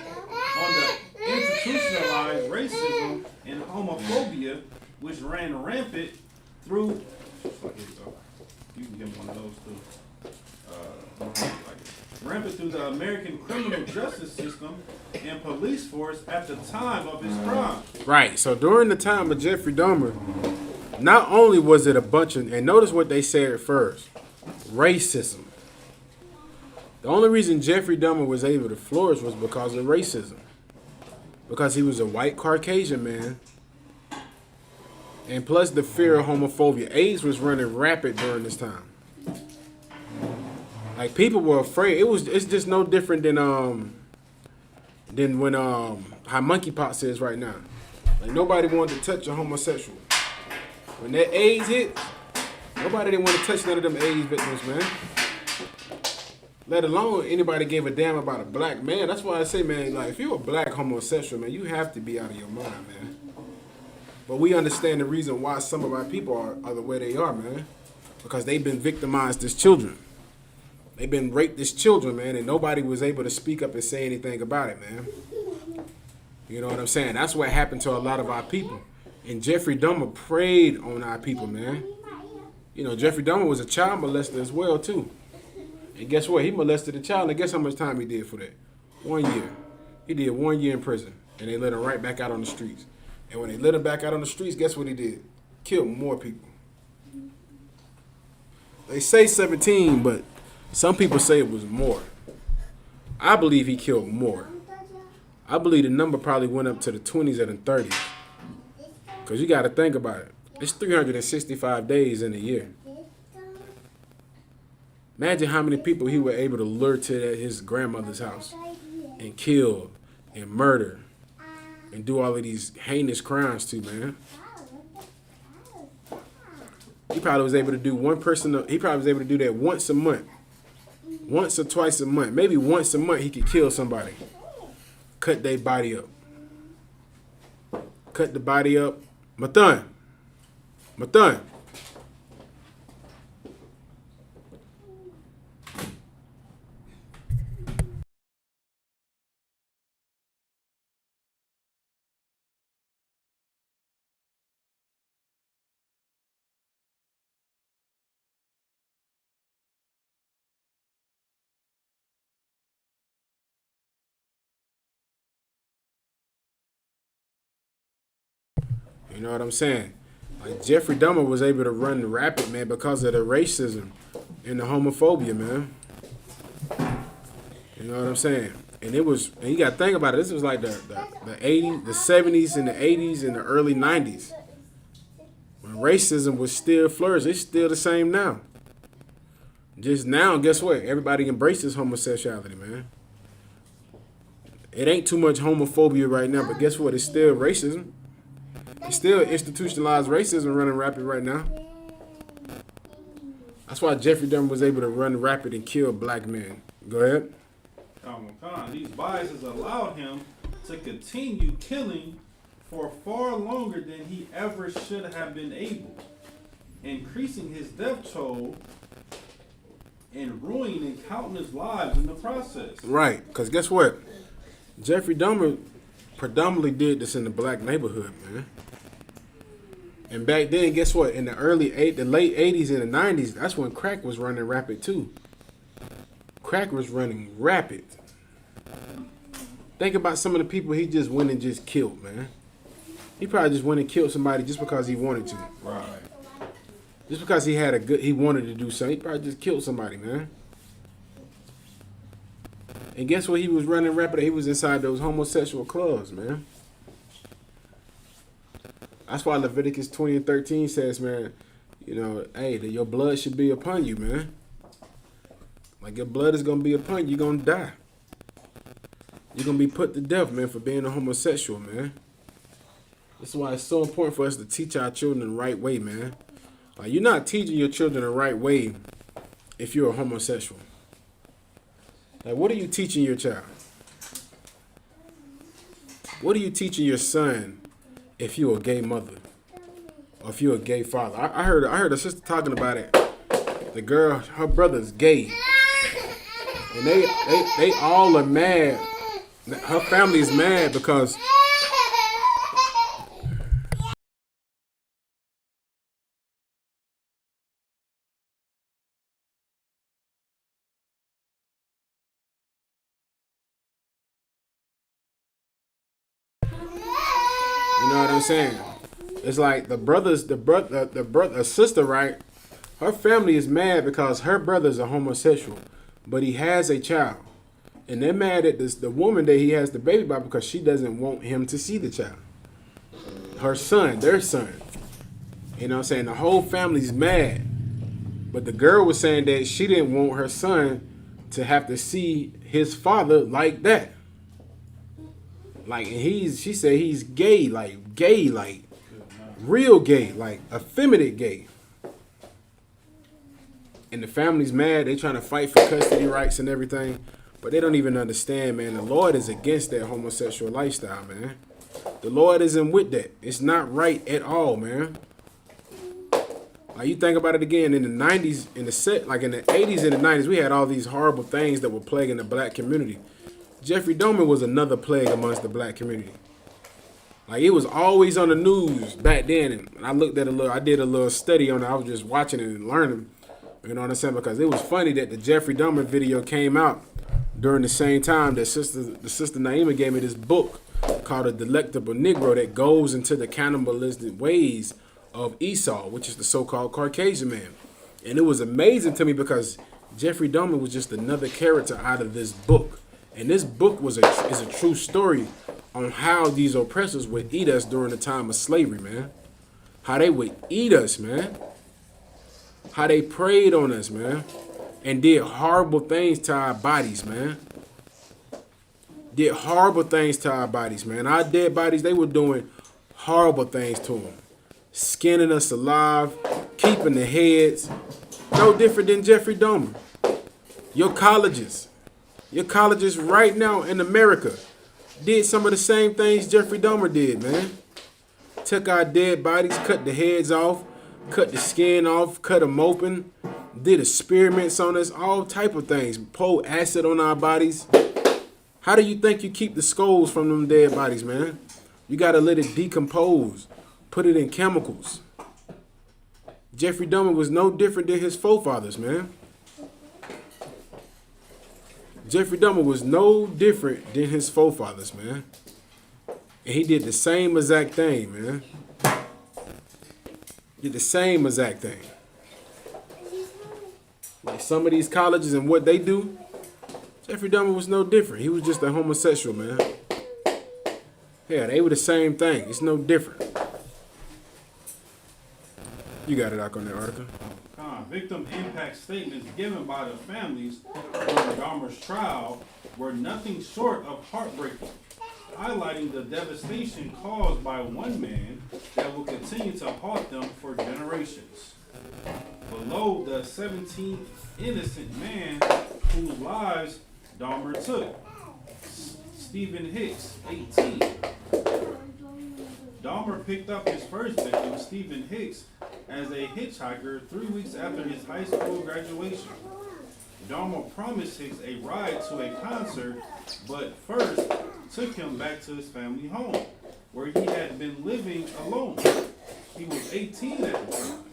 on the institutionalized racism and homophobia which ran rampant through. You can get one of those too. Rampant through the American criminal justice system and police force at the time of his crime. Right. So during the time of Jeffrey Dahmer, not only was it a bunch of, and notice what they said at first, racism. The only reason Jeffrey Dahmer was able to flourish was because of racism. Because he was a white Caucasian man. And plus the fear of homophobia. AIDS was running rapid during this time. Like people were afraid. It's just no different than when how monkeypox is right now. Like nobody wanted to touch a homosexual. When that AIDS hit, nobody didn't want to touch none of them AIDS victims, man. Let alone anybody gave a damn about a black man. That's why I say, man, like if you're a black homosexual, man, you have to be out of your mind, man. But we understand the reason why some of our people are the way they are, man. Because they've been victimized as children. They've been raped as children, man, and nobody was able to speak up and say anything about it, man. You know what I'm saying? That's what happened to a lot of our people. And Jeffrey Dahmer preyed on our people, man. You know, Jeffrey Dahmer was a child molester as well, too. And guess what? He molested a child, and guess how much time he did for that? 1 year. He did 1 year in prison, and they let him right back out on the streets. And when they let him back out on the streets, guess what he did? Killed more people. They say 17, but some people say it was more. I believe he killed more. I believe the number probably went up to the 20s and the 30s. Because you got to think about it. It's 365 days in a year. Imagine how many people he was able to lure to his grandmother's house and kill and murder and do all of these heinous crimes to, man. He probably was able to do one person. He probably was able to do that once a month. Once or twice a month. Maybe once a month he could kill somebody. Cut their body up. Cut the body up. Mathan. Mathan. You know what I'm saying? Like Jeffrey Dahmer was able to run rapid, man, because of the racism and the homophobia, man. You know what I'm saying? And it was, and you got to think about it. This was like the 80s, the 70s, and the 80s, and the early 90s. When racism was still flourishing, it's still the same now. Just now, guess what? Everybody embraces homosexuality, man. It ain't too much homophobia right now, but guess what? It's still racism. It's still institutionalized racism running rapid right now. That's why Jeffrey Dahmer was able to run rapid and kill black men. Go ahead. These biases allowed him to continue killing for far longer than he ever should have been able, increasing his death toll and ruining countless lives in the process. Right, because guess what? Jeffrey Dahmer predominantly did this in the black neighborhood, man. And back then, guess what? In the late 80s and the 90s, that's when crack was running rapid too. Crack was running rapid. Think about some of the people he just went and just killed, man. He probably just went and killed somebody just because he wanted to. Right. Just because he wanted to do something, he probably just killed somebody, man. And guess what? He was running rapid. He was inside those homosexual clubs, man. That's why Leviticus 20 and 13 says, man, you know, hey, that your blood should be upon you, man. Like your blood is going to be upon you. You're going to die. You're going to be put to death, man, for being a homosexual, man. That's why it's so important for us to teach our children the right way, man. Like, you're not teaching your children the right way if you're a homosexual. Like, what are you teaching your child? What are you teaching your son if you're a gay mother or if you're a gay father? I heard a sister talking about it. The girl, her brother's gay, and they all are mad. Her family is mad because you know what I'm saying? It's like the sister, right? Her family is mad because her brother's a homosexual, but he has a child. And they're mad at the woman that he has the baby by because she doesn't want him to see the child. Her son, their son. You know what I'm saying? The whole family's mad. But the girl was saying that she didn't want her son to have to see his father like that. Like, and she said he's gay, like real gay, like effeminate gay. And the family's mad. They trying to fight for custody rights and everything. But they don't even understand, man. The Lord is against that homosexual lifestyle, man. The Lord isn't with that. It's not right at all, man. Like, you think about it again, in the 90s, in the 80s and the 90s, we had all these horrible things that were plaguing the black community. Jeffrey Dahmer was another plague amongst the black community. Like, it was always on the news back then. And I did a little study on it. I was just watching it and learning. You know what I'm saying? Because it was funny that the Jeffrey Dahmer video came out during the same time that the sister Naima gave me this book called A Delectable Negro that goes into the cannibalistic ways of Esau, which is the so-called Caucasian man. And it was amazing to me because Jeffrey Dahmer was just another character out of this book. And this book is a true story on how these oppressors would eat us during the time of slavery, man. How they would eat us, man. How they preyed on us, man. and did horrible things to our bodies, man. Did horrible things to our bodies, man. Our dead bodies, they were doing horrible things to them. Skinning us alive, keeping the heads. No different than Jeffrey Dahmer. Your colleges right now in America did some of the same things Jeffrey Dahmer did, man. Took our dead bodies, cut the heads off, cut the skin off, cut them open, did experiments on us, all type of things. Poured acid on our bodies. How do you think you keep the skulls from them dead bodies, man? You gotta let it decompose. Put it in chemicals. Jeffrey Dahmer was no different than his forefathers, man. Jeffrey Dahmer was no different than his forefathers, man. And he did the same exact thing, man. Did the same exact thing. Like some of these colleges and what they do, Jeffrey Dahmer was no different. He was just a homosexual, man. Yeah, they were the same thing. It's no different. You got it out on that article. Victim impact statements given by the families during Dahmer's trial were nothing short of heartbreaking, highlighting the devastation caused by one man that will continue to haunt them for generations. Below the 17th innocent man whose lives Dahmer took, Stephen Hicks, 18. Dahmer picked up his first victim, Stephen Hicks, as a hitchhiker 3 weeks after his high school graduation. Dahmer promised Hicks a ride to a concert, but first took him back to his family home, where he had been living alone. He was 18 at the time.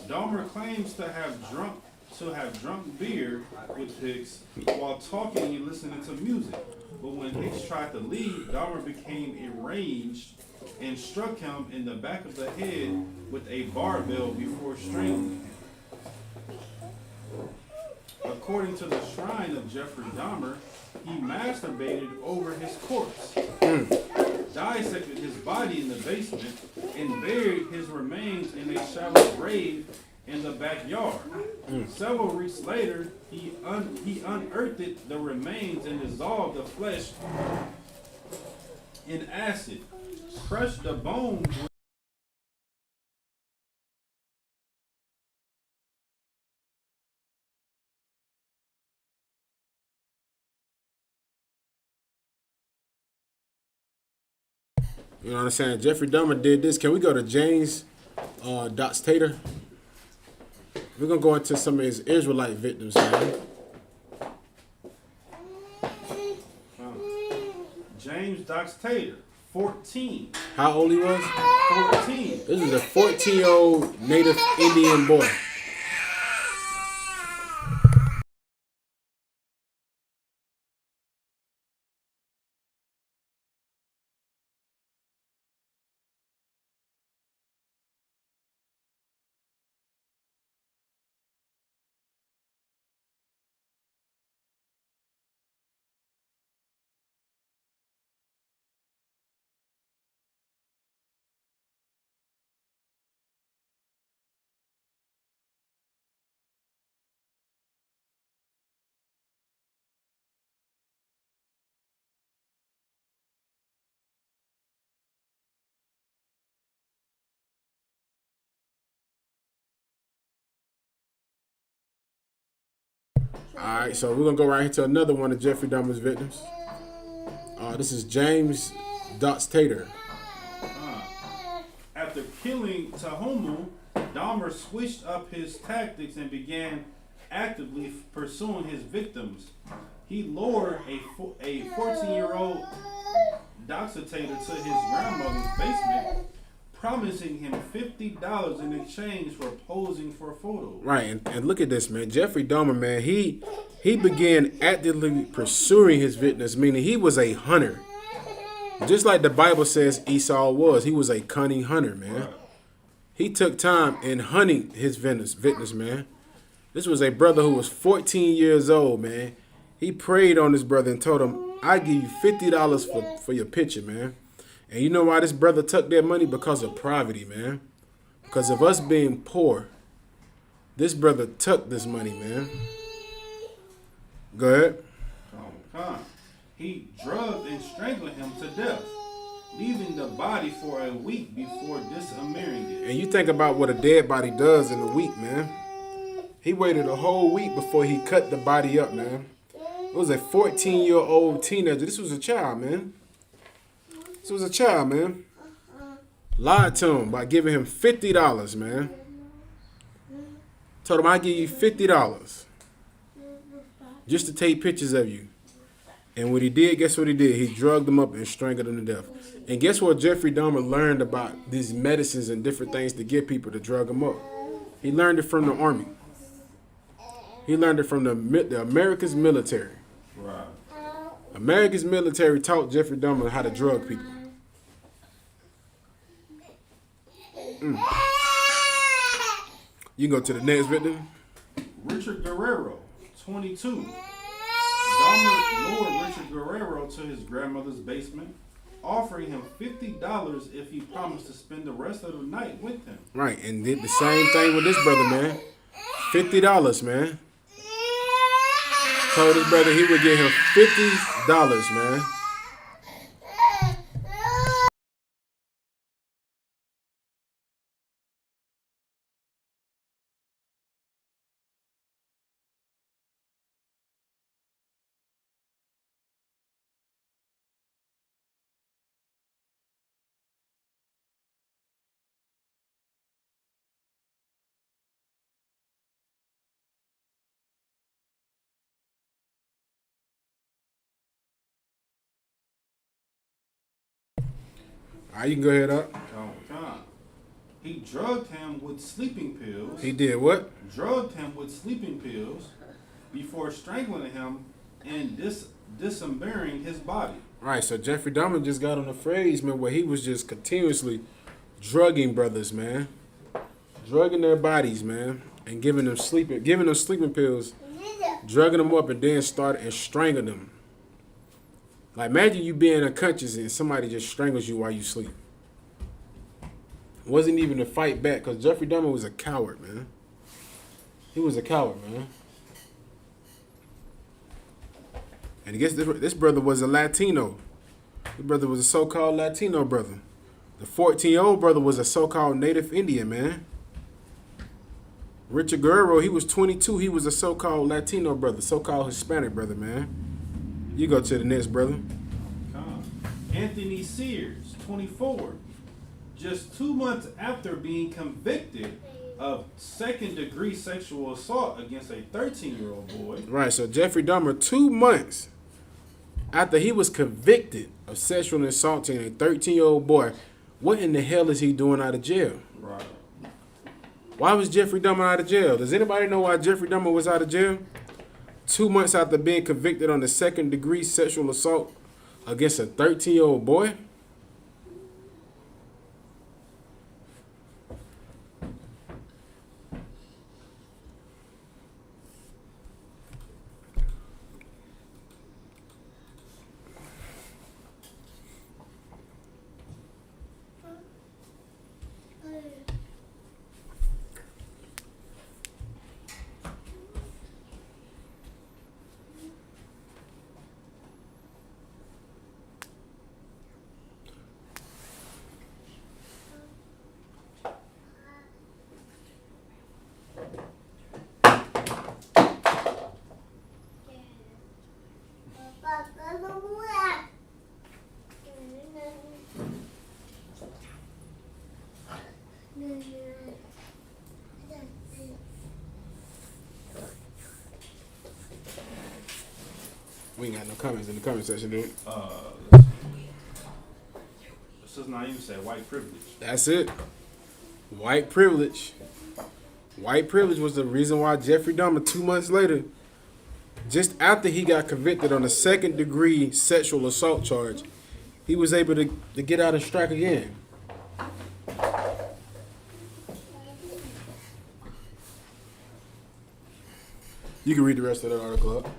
Dahmer claims to have drunk beer with Hicks while talking and listening to music. But when Hicks tried to leave, Dahmer became enraged and struck him in the back of the head with a barbell before strangling him. According to the shrine of Jeffrey Dahmer, he masturbated over his corpse, dissected his body in the basement, and buried his remains in a shallow grave in the backyard. Several weeks later, he unearthed the remains and dissolved the flesh in acid, crushed the bones. You know what I'm saying? Jeffrey Dahmer did this. Can we go to James Dots Tater? We're going to go into some of his Israelite victims, man. James Dox Tater, 14. How old he was? 14. This is a 14-year-old Native Indian boy. All right, so we're going to go right here to another one of Jeffrey Dahmer's victims. This is James Dots Tater. After killing Tahomu, Dahmer switched up his tactics and began actively pursuing his victims. He lured a 14-year-old Doxitator to his grandmother's basement, promising him $50 in exchange for posing for photos. Right, and look at this, man. Jeffrey Dahmer, man, he began actively pursuing his victims, meaning he was a hunter. Just like the Bible says Esau was. He was a cunning hunter, man. Right. He took time in hunting his victims, man. This was a brother who was 14 years old, man. He prayed on his brother and told him, I give you $50 for your picture, man. And you know why this brother took that money? Because of poverty, man. Because of us being poor. This brother took this money, man. Go ahead. He drugged and strangled him to death, leaving the body for a week before dismembering it. And you think about what a dead body does in a week, man. He waited a whole week before he cut the body up, man. It was a 14-year-old teenager. This was a child, man. This was a child, man. Lied to him by giving him $50, man. Told him, I'll give you $50 just to take pictures of you. And what he did, guess what he did? He drugged them up and strangled them to death. And guess what Jeffrey Dahmer learned about these medicines and different things to get people to drug them up? He learned it from the army. He learned it from the America's military. Right. America's military taught Jeffrey Dahmer how to drug people. You can go to the next victim. Richard Guerrero, 22. Dahmer lured Richard Guerrero to his grandmother's basement, offering him $50 if he promised to spend the rest of the night with him. Right, and did the same thing with this brother, man. $50, man. Told his brother he would give him $50, man. All right, you can go ahead up. He drugged him with sleeping pills. He did what? Drugged him with sleeping pills before strangling him and dismembering his body. Right, so Jeffrey Dahmer just got on the phrase, man, where he was just continuously drugging brothers, man. Drugging their bodies, man, and giving them sleeping pills, drugging them up, and then started and strangling them. Like, imagine you being unconscious and somebody just strangles you while you sleep. It wasn't even a fight back, because Jeffrey Dahmer was a coward, man. He was a coward, man. And I guess this brother was a Latino. This brother was a so-called Latino brother. The 14-year-old brother was a so-called Native Indian, man. Richard Guerrero, he was 22. He was a so-called Latino brother, so-called Hispanic brother, man. You go to the next brother. Anthony Sears, 24. Just 2 months after being convicted of second-degree sexual assault against a 13-year-old boy. Right, so Jeffrey Dahmer, 2 months after he was convicted of sexual assaulting a 13-year-old boy, what in the hell is he doing out of jail? Right. Why was Jeffrey Dahmer out of jail? Does anybody know why Jeffrey Dahmer was out of jail? 2 months after being convicted on the second-degree sexual assault against a 13-year-old boy? We ain't got no comments in the comment section, dude. This is not even say white privilege. That's it. White privilege. White privilege was the reason why Jeffrey Dahmer, 2 months later, just after he got convicted on a second-degree sexual assault charge, he was able to get out and strike again. You can read the rest of that article up.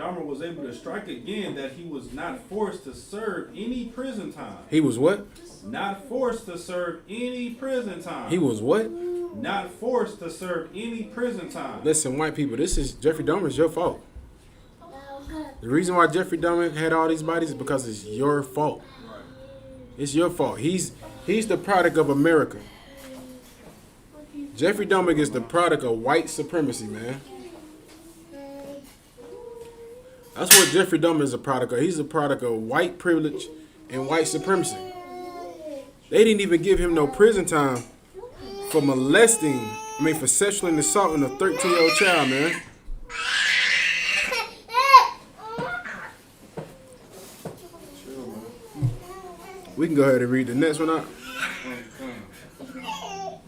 Dahmer was able to strike again that he was not forced to serve any prison time. He was what? Not forced to serve any prison time. He was what? Not forced to serve any prison time. Listen, white people, this is Jeffrey Dahmer's your fault. The reason why Jeffrey Dahmer had all these bodies is because it's your fault. Right. It's your fault. He's the product of America. Jeffrey Dahmer is the product of white supremacy, man. That's what Jeffrey Dahmer is a product of. He's a product of white privilege and white supremacy. They didn't even give him no prison time for for sexually assaulting a 13-year-old child, man. We can go ahead and read the next one out.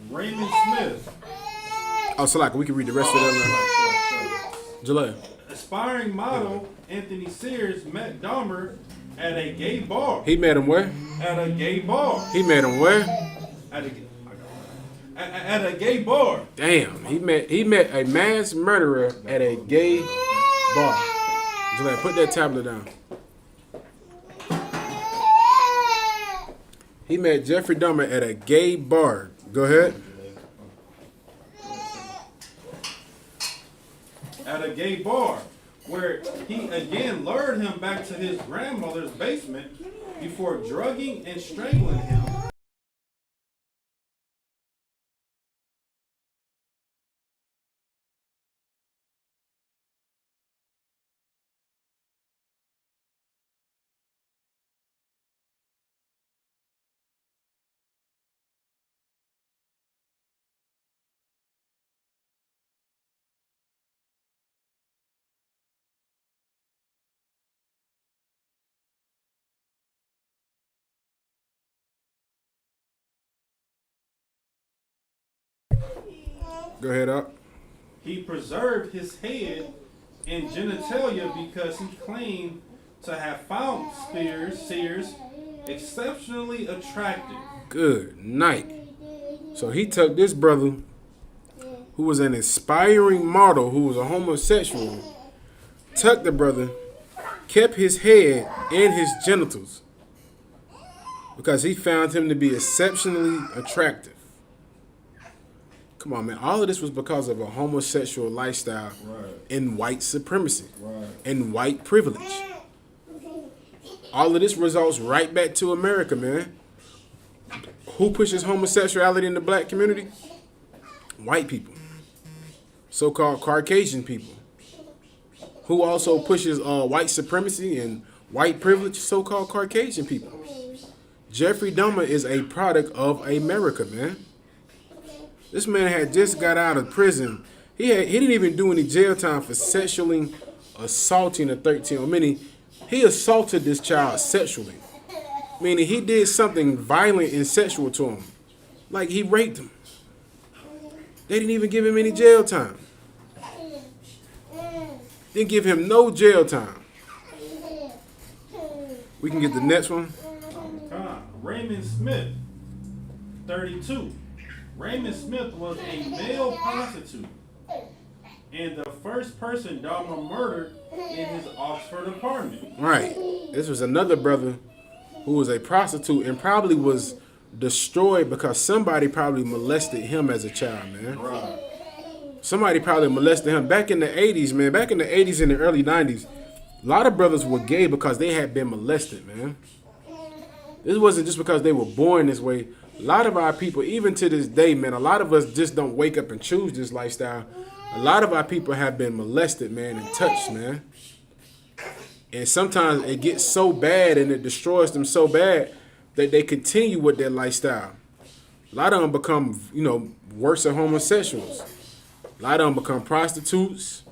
Raymond Smith. Oh, so like we can read the rest of that. Jalea. Aspiring model Anthony Sears met Dahmer at a gay bar. He met him where? At a gay bar. He met him where? At a gay bar. Damn, he met a mass murderer at a gay bar. Jalea, put that tablet down. He met Jeffrey Dahmer at a gay bar. Go ahead. At a gay bar, where he again lured him back to his grandmother's basement before drugging and strangling him. Go ahead up. He preserved his head and genitalia because he claimed to have found Sears exceptionally attractive. Good night. So he took this brother who was an aspiring model, who was a homosexual, took the brother, kept his head and his genitals because he found him to be exceptionally attractive. Come on, man. All of this was because of a homosexual lifestyle and white supremacy and white privilege. All of this results right back to America, man. Who pushes homosexuality in the black community? White people. So-called Caucasian people. Who also pushes white supremacy and white privilege? So-called Caucasian people. Jeffrey Dahmer is a product of America, man. This man had just got out of prison. He didn't even do any jail time for sexually assaulting a 13-year-old. Meaning, he assaulted this child sexually. Meaning, he did something violent and sexual to him. Like, he raped him. They didn't even give him any jail time. Didn't give him no jail time. We can get the next one. Raymond Smith, 32. Raymond Smith was a male prostitute and the first person Dahmer murdered in his Oxford apartment. Right. This was another brother who was a prostitute and probably was destroyed because somebody probably molested him as a child, man. Right. Somebody probably molested him. Back in the 80s, man. Back in the 80s and the early 90s, a lot of brothers were gay because they had been molested, man. This wasn't just because they were born this way. A lot of our people, even to this day, man, a lot of us just don't wake up and choose this lifestyle. A lot of our people have been molested, man, and touched, man. And sometimes it gets so bad and it destroys them so bad that they continue with their lifestyle. A lot of them become, worse than homosexuals. A lot of them become prostitutes.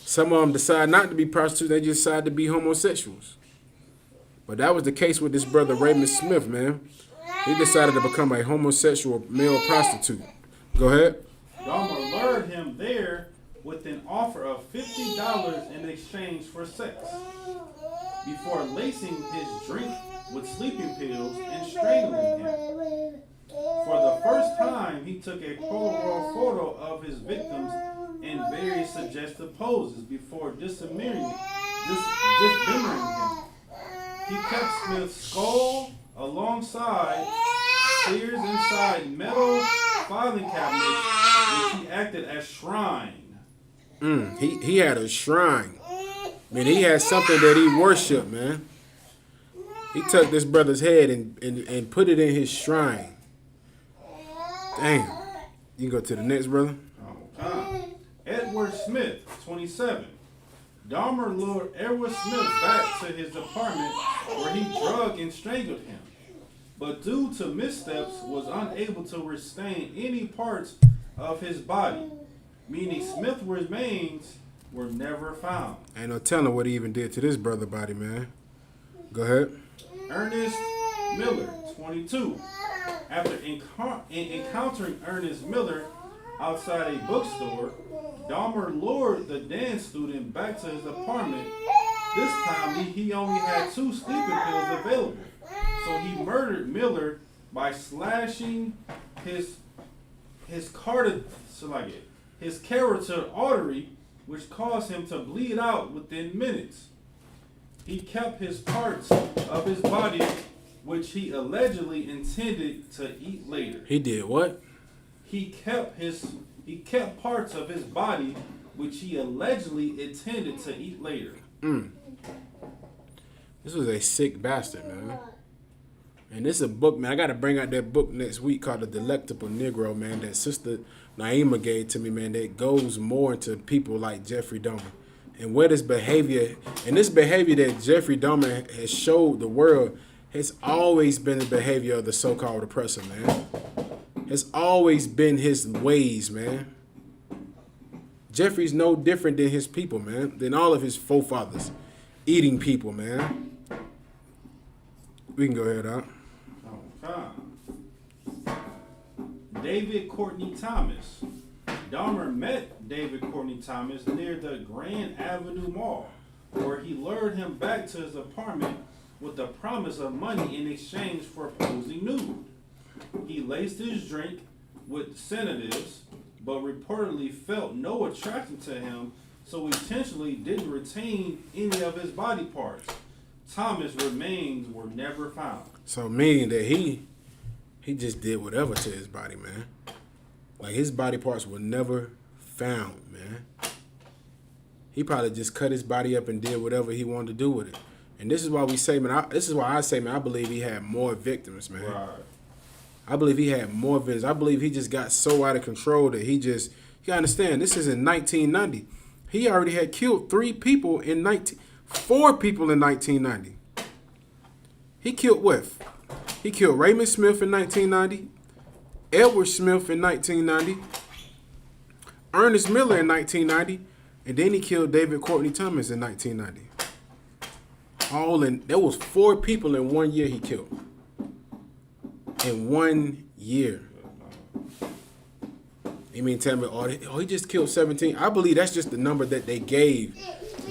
Some of them decide not to be prostitutes. They just decide to be homosexuals. But that was the case with this brother Raymond Smith, man. He decided to become a homosexual male prostitute. Go ahead. Dahmer lured him there with an offer of $50 in exchange for sex before lacing his drink with sleeping pills and strangling him. For the first time, he took a Polaroid photo of his victims in very suggestive poses before dismembering him. He kept Smith's skull alongside Sears inside metal filing cabinets, which he acted as shrine. He had a shrine. Man, he had something that he worshipped, man. He took this brother's head and put it in his shrine. Damn. You can go to the next, brother. Edward Smith, 27. Dahmer lured Edward Smith back to his apartment where he drugged and strangled him, but due to missteps was unable to retain any parts of his body, meaning Smith's remains were never found. Ain't no telling what he even did to this brother body, man. Go ahead. Ernest Miller, 22. After encountering Ernest Miller outside a bookstore, Dahmer lured the dance student back to his apartment. This time, he only had 2 sleeping pills available, so he murdered Miller by slashing his carotid artery, which caused him to bleed out within minutes. He kept his parts of his body, which he allegedly intended to eat later. He did what? He kept parts of his body, which he allegedly intended to eat later. This was a sick bastard, man. And this is a book, man. I got to bring out that book next week called The Delectable Negro, man, that Sister Naima gave to me, man, that goes more into people like Jeffrey Dahmer. And where this behavior that Jeffrey Dahmer has showed the world has always been the behavior of the so-called oppressor, man. Has always been his ways, man. Jeffrey's no different than his people, man, than all of his forefathers. Eating people, man. We can go ahead, huh? Okay. David Courtney Thomas. Dahmer met David Courtney Thomas near the Grand Avenue Mall, where he lured him back to his apartment with the promise of money in exchange for posing nude. He laced his drink with sedatives, but reportedly felt no attraction to him, so intentionally didn't retain any of his body parts. Thomas' remains were never found. So meaning that he just did whatever to his body, man. Like his body parts were never found, man. He probably just cut his body up and did whatever he wanted to do with it. And this is why we say, man, I believe he had more victims, man. Right. I believe he had more victims. I believe he just got so out of control that you gotta understand, this is in 1990. He already had killed 4 people in 1990. He killed what? He killed Raymond Smith in 1990, Edward Smith in 1990, Ernest Miller in 1990, and then he killed David Courtney Thomas in 1990. There was 4 people in 1 year he killed. In 1 year. You mean tell me, he just killed 17? I believe that's just the number that they gave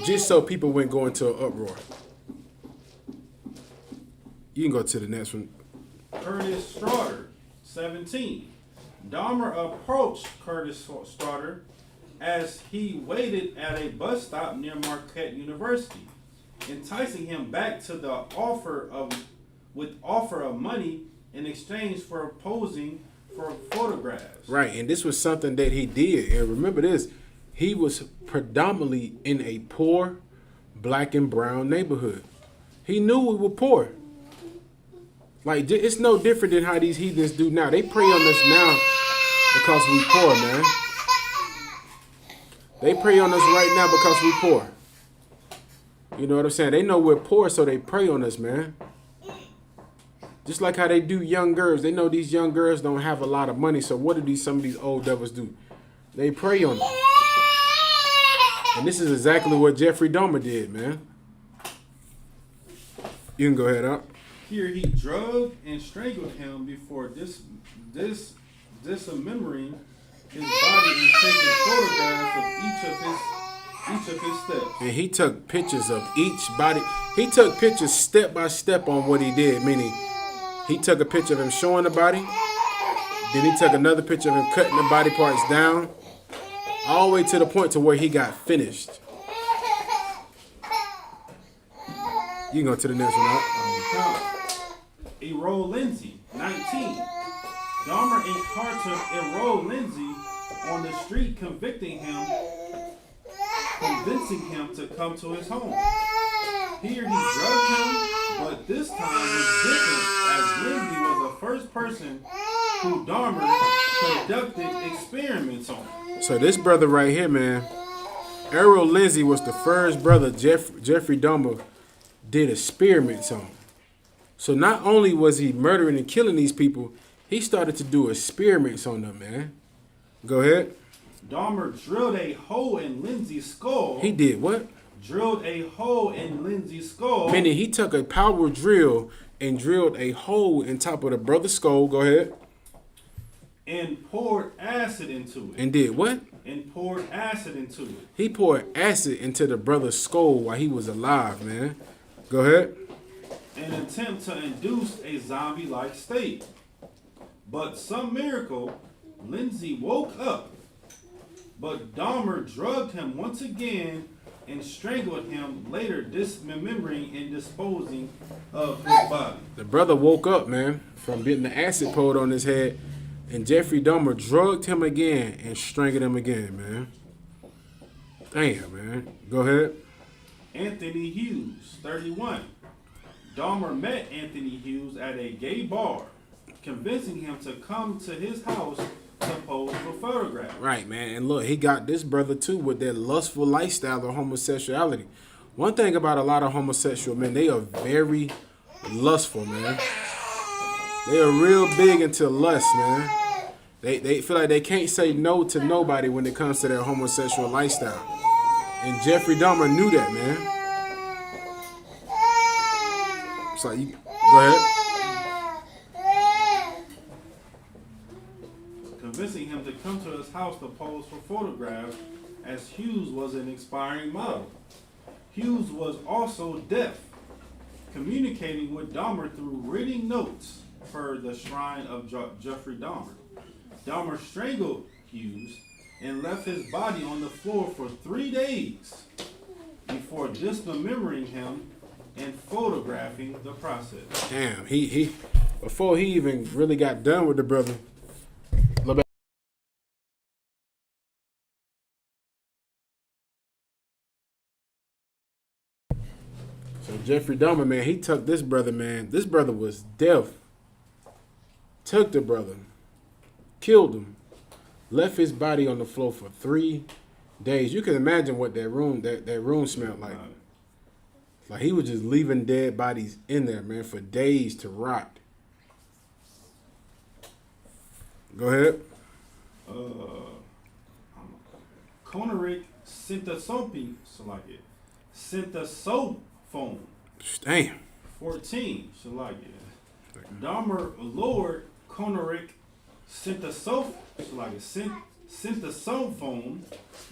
just so people wouldn't go into an uproar. You can go to the next one. Curtis Straughter, 17. Dahmer approached Curtis Straughter as he waited at a bus stop near Marquette University, enticing him back to the offer of money in exchange for posing for photographs. Right, and this was something that he did. And remember this, he was predominantly in a poor black and brown neighborhood. He knew we were poor. Like, it's no different than how these heathens do now. They prey on us now because we poor, man. They prey on us right now because we poor. You know what I'm saying? They know we're poor, so they prey on us, man. Just like how they do young girls. They know these young girls don't have a lot of money, so what do some of these old devils do? They prey on them. And this is exactly what Jeffrey Dahmer did, man. You can go ahead up. Here he drugged and strangled him before dismembering his body and taking photographs of each of his steps. And he took pictures of each body. He took pictures step by step on what he did, meaning he took a picture of him showing the body. Then he took another picture of him cutting the body parts down. all the way to the point to where he got finished. You can go to the next one out. Errol Lindsay, 19. Dahmer encountered Errol Lindsay on the street, convincing him to come to his home. Here he drugged him, but this time was different, as Lindsay was the first person who Dahmer conducted experiments on. So this brother right here, man, Errol Lindsay was the first brother Jeffrey Dahmer did experiments on. So not only was he murdering and killing these people, he started to do experiments on them, man. Go ahead. Dahmer drilled a hole in Lindsay's skull. He did what? Drilled a hole in Lindsay's skull. Meaning he took a power drill and drilled a hole in top of the brother's skull. Go ahead. And poured acid into it. And did what? And poured acid into it. He poured acid into the brother's skull while he was alive, man. Go ahead. An attempt to induce a zombie-like state. But some miracle, Lindsay woke up. But Dahmer drugged him once again and strangled him, later dismembering and disposing of his body. The brother woke up, man, from getting the acid poured on his head, and Jeffrey Dahmer drugged him again and strangled him again, man. Damn, man. Go ahead. Anthony Hughes, 31. Dahmer met Anthony Hughes at a gay bar, convincing him to come to his house to pose for photographs. Right, man. And look, he got this brother too with that lustful lifestyle of homosexuality. One thing about a lot of homosexual men, they are very lustful, man. They are real big into lust, man. They feel like they can't say no to nobody when it comes to their homosexual lifestyle. And Jeffrey Dahmer knew that, man. So you go ahead. Convincing him to come to his house to pose for photographs, as Hughes was an aspiring model. Hughes was also deaf, communicating with Dahmer through written notes per the shrine of Jeffrey Dahmer. Dahmer strangled Hughes and left his body on the floor for 3 days before dismembering him and photographing the process. Damn, he before he even really got done with the brother. So Jeffrey Dahmer, man, he took this brother, man. This brother was deaf. Took the brother, killed him, left his body on the floor for 3 days. You can imagine what that room smelled like. Like he was just leaving dead bodies in there, man, for days to rot. Go ahead. Conoric Synthesophone. Damn. 14. Dahmer lured Conoric Synthesophone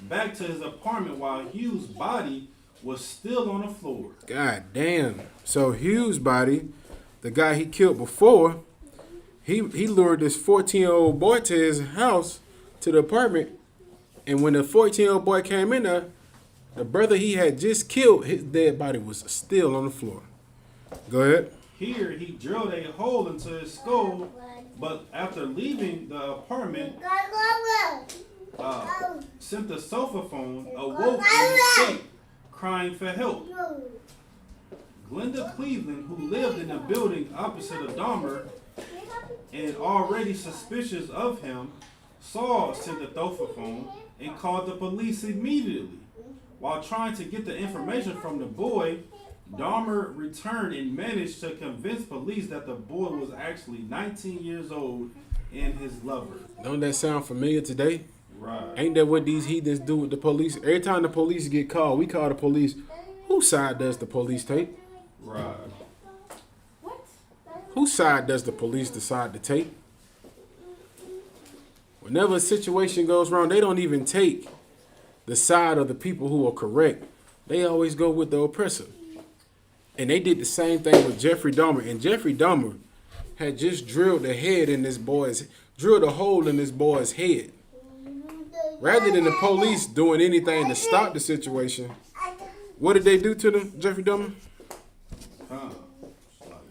back to his apartment while Hughes' body was still on the floor. God damn. So Hughes' body, the guy he killed before, he lured this 14-year-old boy to his house, to the apartment, and when the 14-year-old boy came in there, the brother he had just killed, his dead body was still on the floor. Go ahead. Here, he drilled a hole into his skull, but after leaving the apartment, Synthesophone awoke in state, crying for help. Glenda Cleveland, who lived in the building opposite of Dahmer and already suspicious of him, saw Synthesophone and called the police immediately. While trying to get the information from the boy, Dahmer returned and managed to convince police that the boy was actually 19 years old and his lover. Don't that sound familiar today? Right. Ain't that what these heathens do with the police? Every time the police get called, we call the police. Whose side does the police take? Right. Whose side does the police decide to take? Whenever a situation goes wrong, they don't even take the side of the people who are correct. They always go with the oppressor. And they did the same thing with Jeffrey Dahmer. And Jeffrey Dahmer had just drilled a hole in this boy's head. rather than the police doing anything to stop the situation, what did they do to them, Jeffrey Dahmer?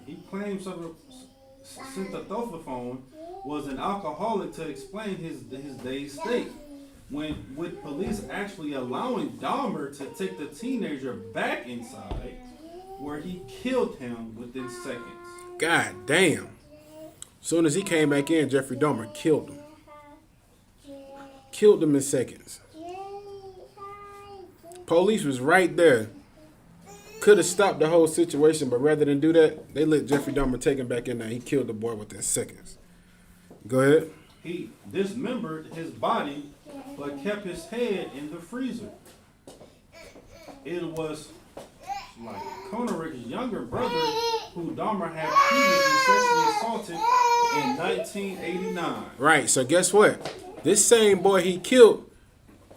He claims since the phone was an alcoholic to explain his day's state. With police actually allowing Dahmer to take the teenager back inside, where he killed him within seconds. God damn. Soon as he came back in, Jeffrey Dahmer killed him. Killed him in seconds. Police was right there. Could have stopped the whole situation, but rather than do that, they let Jeffrey Dahmer take him back in there. He killed the boy within seconds. Go ahead. He dismembered his body, but kept his head in the freezer. It was like Conerick's younger brother, who Dahmer had previously sexually assaulted in 1989. Right, so guess what? This same boy he killed,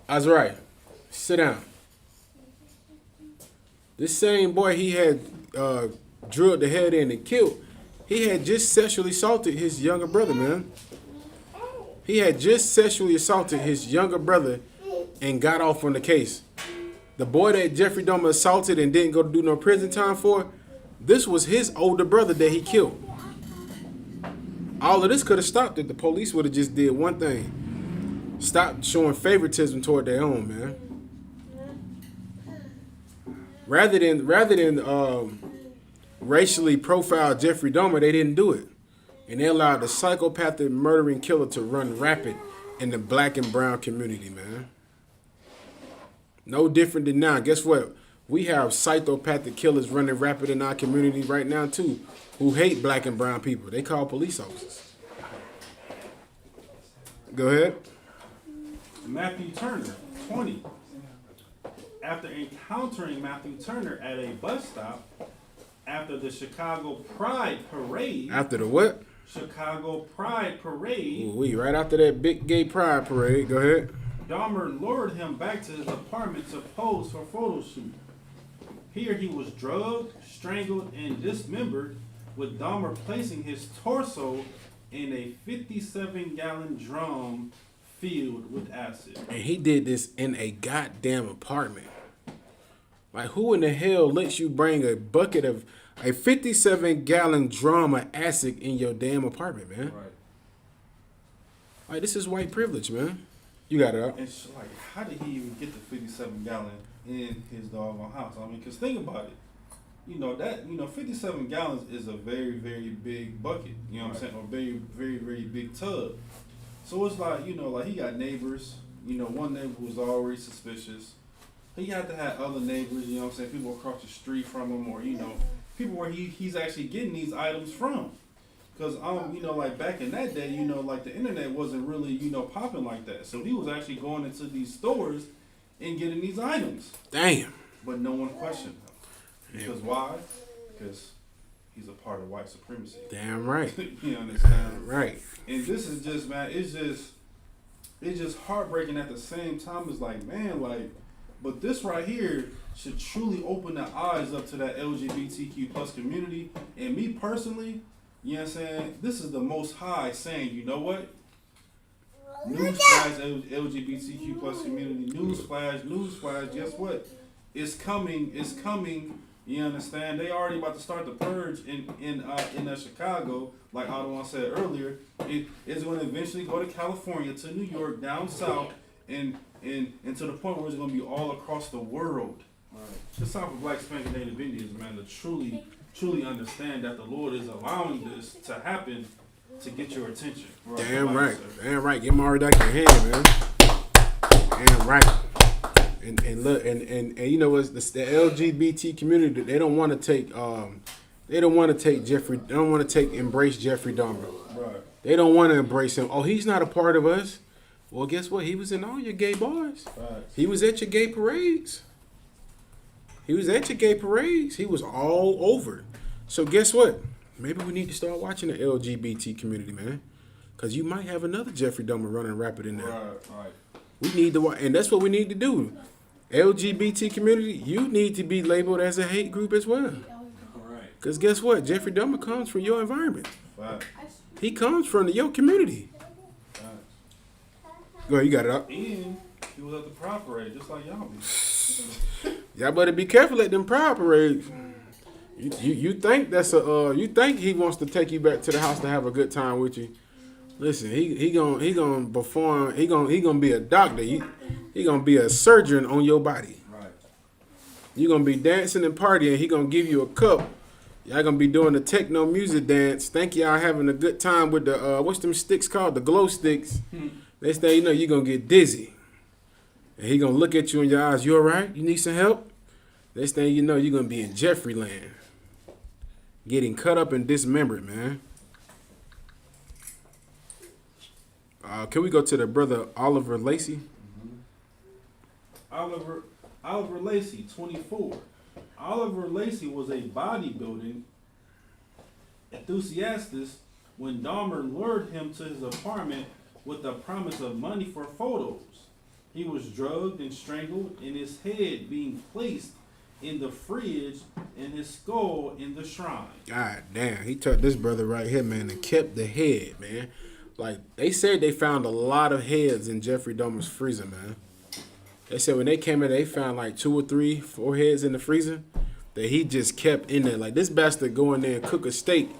Azrael, sit down. This same boy he had drilled the head in and killed, he had just sexually assaulted his younger brother, man. He had just sexually assaulted his younger brother and got off on the case. The boy that Jeffrey Dahmer assaulted and didn't go to do no prison time for, this was his older brother that he killed. All of this could have stopped if the police would have just did one thing. Stop showing favoritism toward their own, man. Rather than racially profile Jeffrey Dahmer, they didn't do it. And they allowed the psychopathic murdering killer to run rapid in the black and brown community, man. No different than now. Guess what? We have psychopathic killers running rapid in our community right now, too, who hate black and brown people. They call police officers. Go ahead. Matthew Turner, 20. After encountering Matthew Turner at a bus stop after the Chicago Pride Parade. After the what? Chicago Pride Parade. Ooh, right after that big gay pride parade. Go ahead. Dahmer lured him back to his apartment to pose for a photo shoot. Here he was drugged, strangled, and dismembered, with Dahmer placing his torso in a 57-gallon drum filled with acid. And he did this in a goddamn apartment. Like, who in the hell lets you bring a bucket of a 57-gallon drum of acid in your damn apartment, man? Right. Like, this is white privilege, man. You got it up. And it's like, how did he even get the 57-gallon in his doggone house? I mean, because think about it. 57 gallons is a very, very big bucket. You know what I'm saying? Or very, very, very big tub. So it's like, he got neighbors. One neighbor was already suspicious. He had to have other neighbors, people across the street from him, or, people where he's actually getting these items from. Because, back in that day, the internet wasn't really, popping like that. So he was actually going into these stores and getting these items. Damn. But no one questioned him. Because why? Because he's a part of white supremacy. Damn right. You understand? Right. And this is just, man, it's just heartbreaking at the same time. It's like, man, but this right here should truly open the eyes up to that LGBTQ plus community. And me personally, you know what I'm saying? This is the Most High saying, you know what? Newsflash, LGBTQ plus community. Newsflash. Guess what? It's coming. You understand? They already about to start the purge in Chicago, like Ottawa said earlier. It's going to eventually go to California, to New York, down south, and to the point where it's going to be all across the world. It's time for Black Spanking Native Indians, man, to truly understand that the Lord is allowing this to happen to get your attention. Damn right. Damn right. Get my reduction hand, man. Damn right. And look, and you know what's the LGBT community? They don't want to take embrace Jeffrey Dahmer. Right. They don't want to embrace him. Oh, he's not a part of us. Well, guess what? He was in all your gay bars. Right. He was at your gay parades. He was all over. So guess what? Maybe we need to start watching the LGBT community, man. Because you might have another Jeffrey Dahmer running rapid in there. Right. We need to watch, and that's what we need to do. LGBT community, you need to be labeled as a hate group as well. Right. Because guess what? Jeffrey Dahmer comes from your environment. Right. He comes from your community. Right. Go ahead, you got it up. And he was at the pride parade, just like y'all be. Y'all better be careful at them pride parades. You think that's you think he wants to take you back to the house to have a good time with you? Listen, he gonna perform. He gonna be a doctor. He gonna be a surgeon on your body. Right. You gonna be dancing and partying. He gonna give you a cup. Y'all gonna be doing the techno music dance. Think y'all having a good time with the what's them sticks called? The glow sticks. Next thing you know, you gonna get dizzy. And he gonna look at you in your eyes. You all right? You need some help? Next thing you know, you're gonna be in Jeffrey land. Getting cut up and dismembered, man. Can we go to the brother Oliver Lacey? Oliver Lacey, 24. Oliver Lacey was a bodybuilding enthusiast when Dahmer lured him to his apartment with the promise of money for photos. He was drugged and strangled, and his head being placed in the fridge and his skull in the shrine. God damn, he took this brother right here, man, and kept the head, man. Like, they said they found a lot of heads in Jeffrey Dahmer's freezer, man. They said when they came in, they found like 2 or 3, 4 heads in the freezer that he just kept in there. Like, this bastard go in there and cook a steak.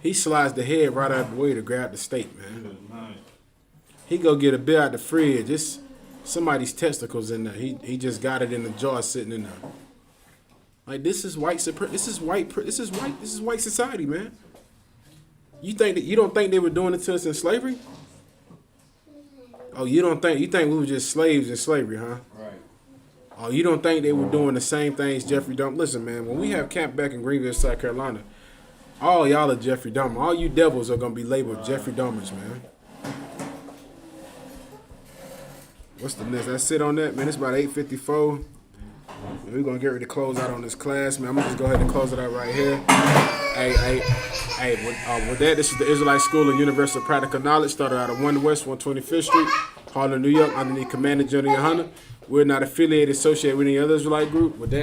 He slides the head right out of the way to grab the steak, man. He go get a bit out the fridge. It's somebody's testicles in there. He just got it in the jar sitting in there. Like, this is white society, man. You don't think they were doing it to us in slavery? Oh, you think we were just slaves in slavery, huh? Right. Oh, you don't think they were doing the same things Jeffrey Dahmer? Listen, man, when we have camp back in Greenville, South Carolina, all y'all are Jeffrey Dahmer. All you devils are gonna be labeled Jeffrey Dahmers, man. What's the next? That's it on that, man. It's about 8:54. We're gonna get ready to close out on this class, man. I'm gonna just go ahead and close it out right here. With that, this is the Israelite School of Universal Practical Knowledge, started out of 1 West 125th Street, Harlem, New York, underneath Commander General YAHANNA. We're not affiliated, associated with any other Israelite group. With that.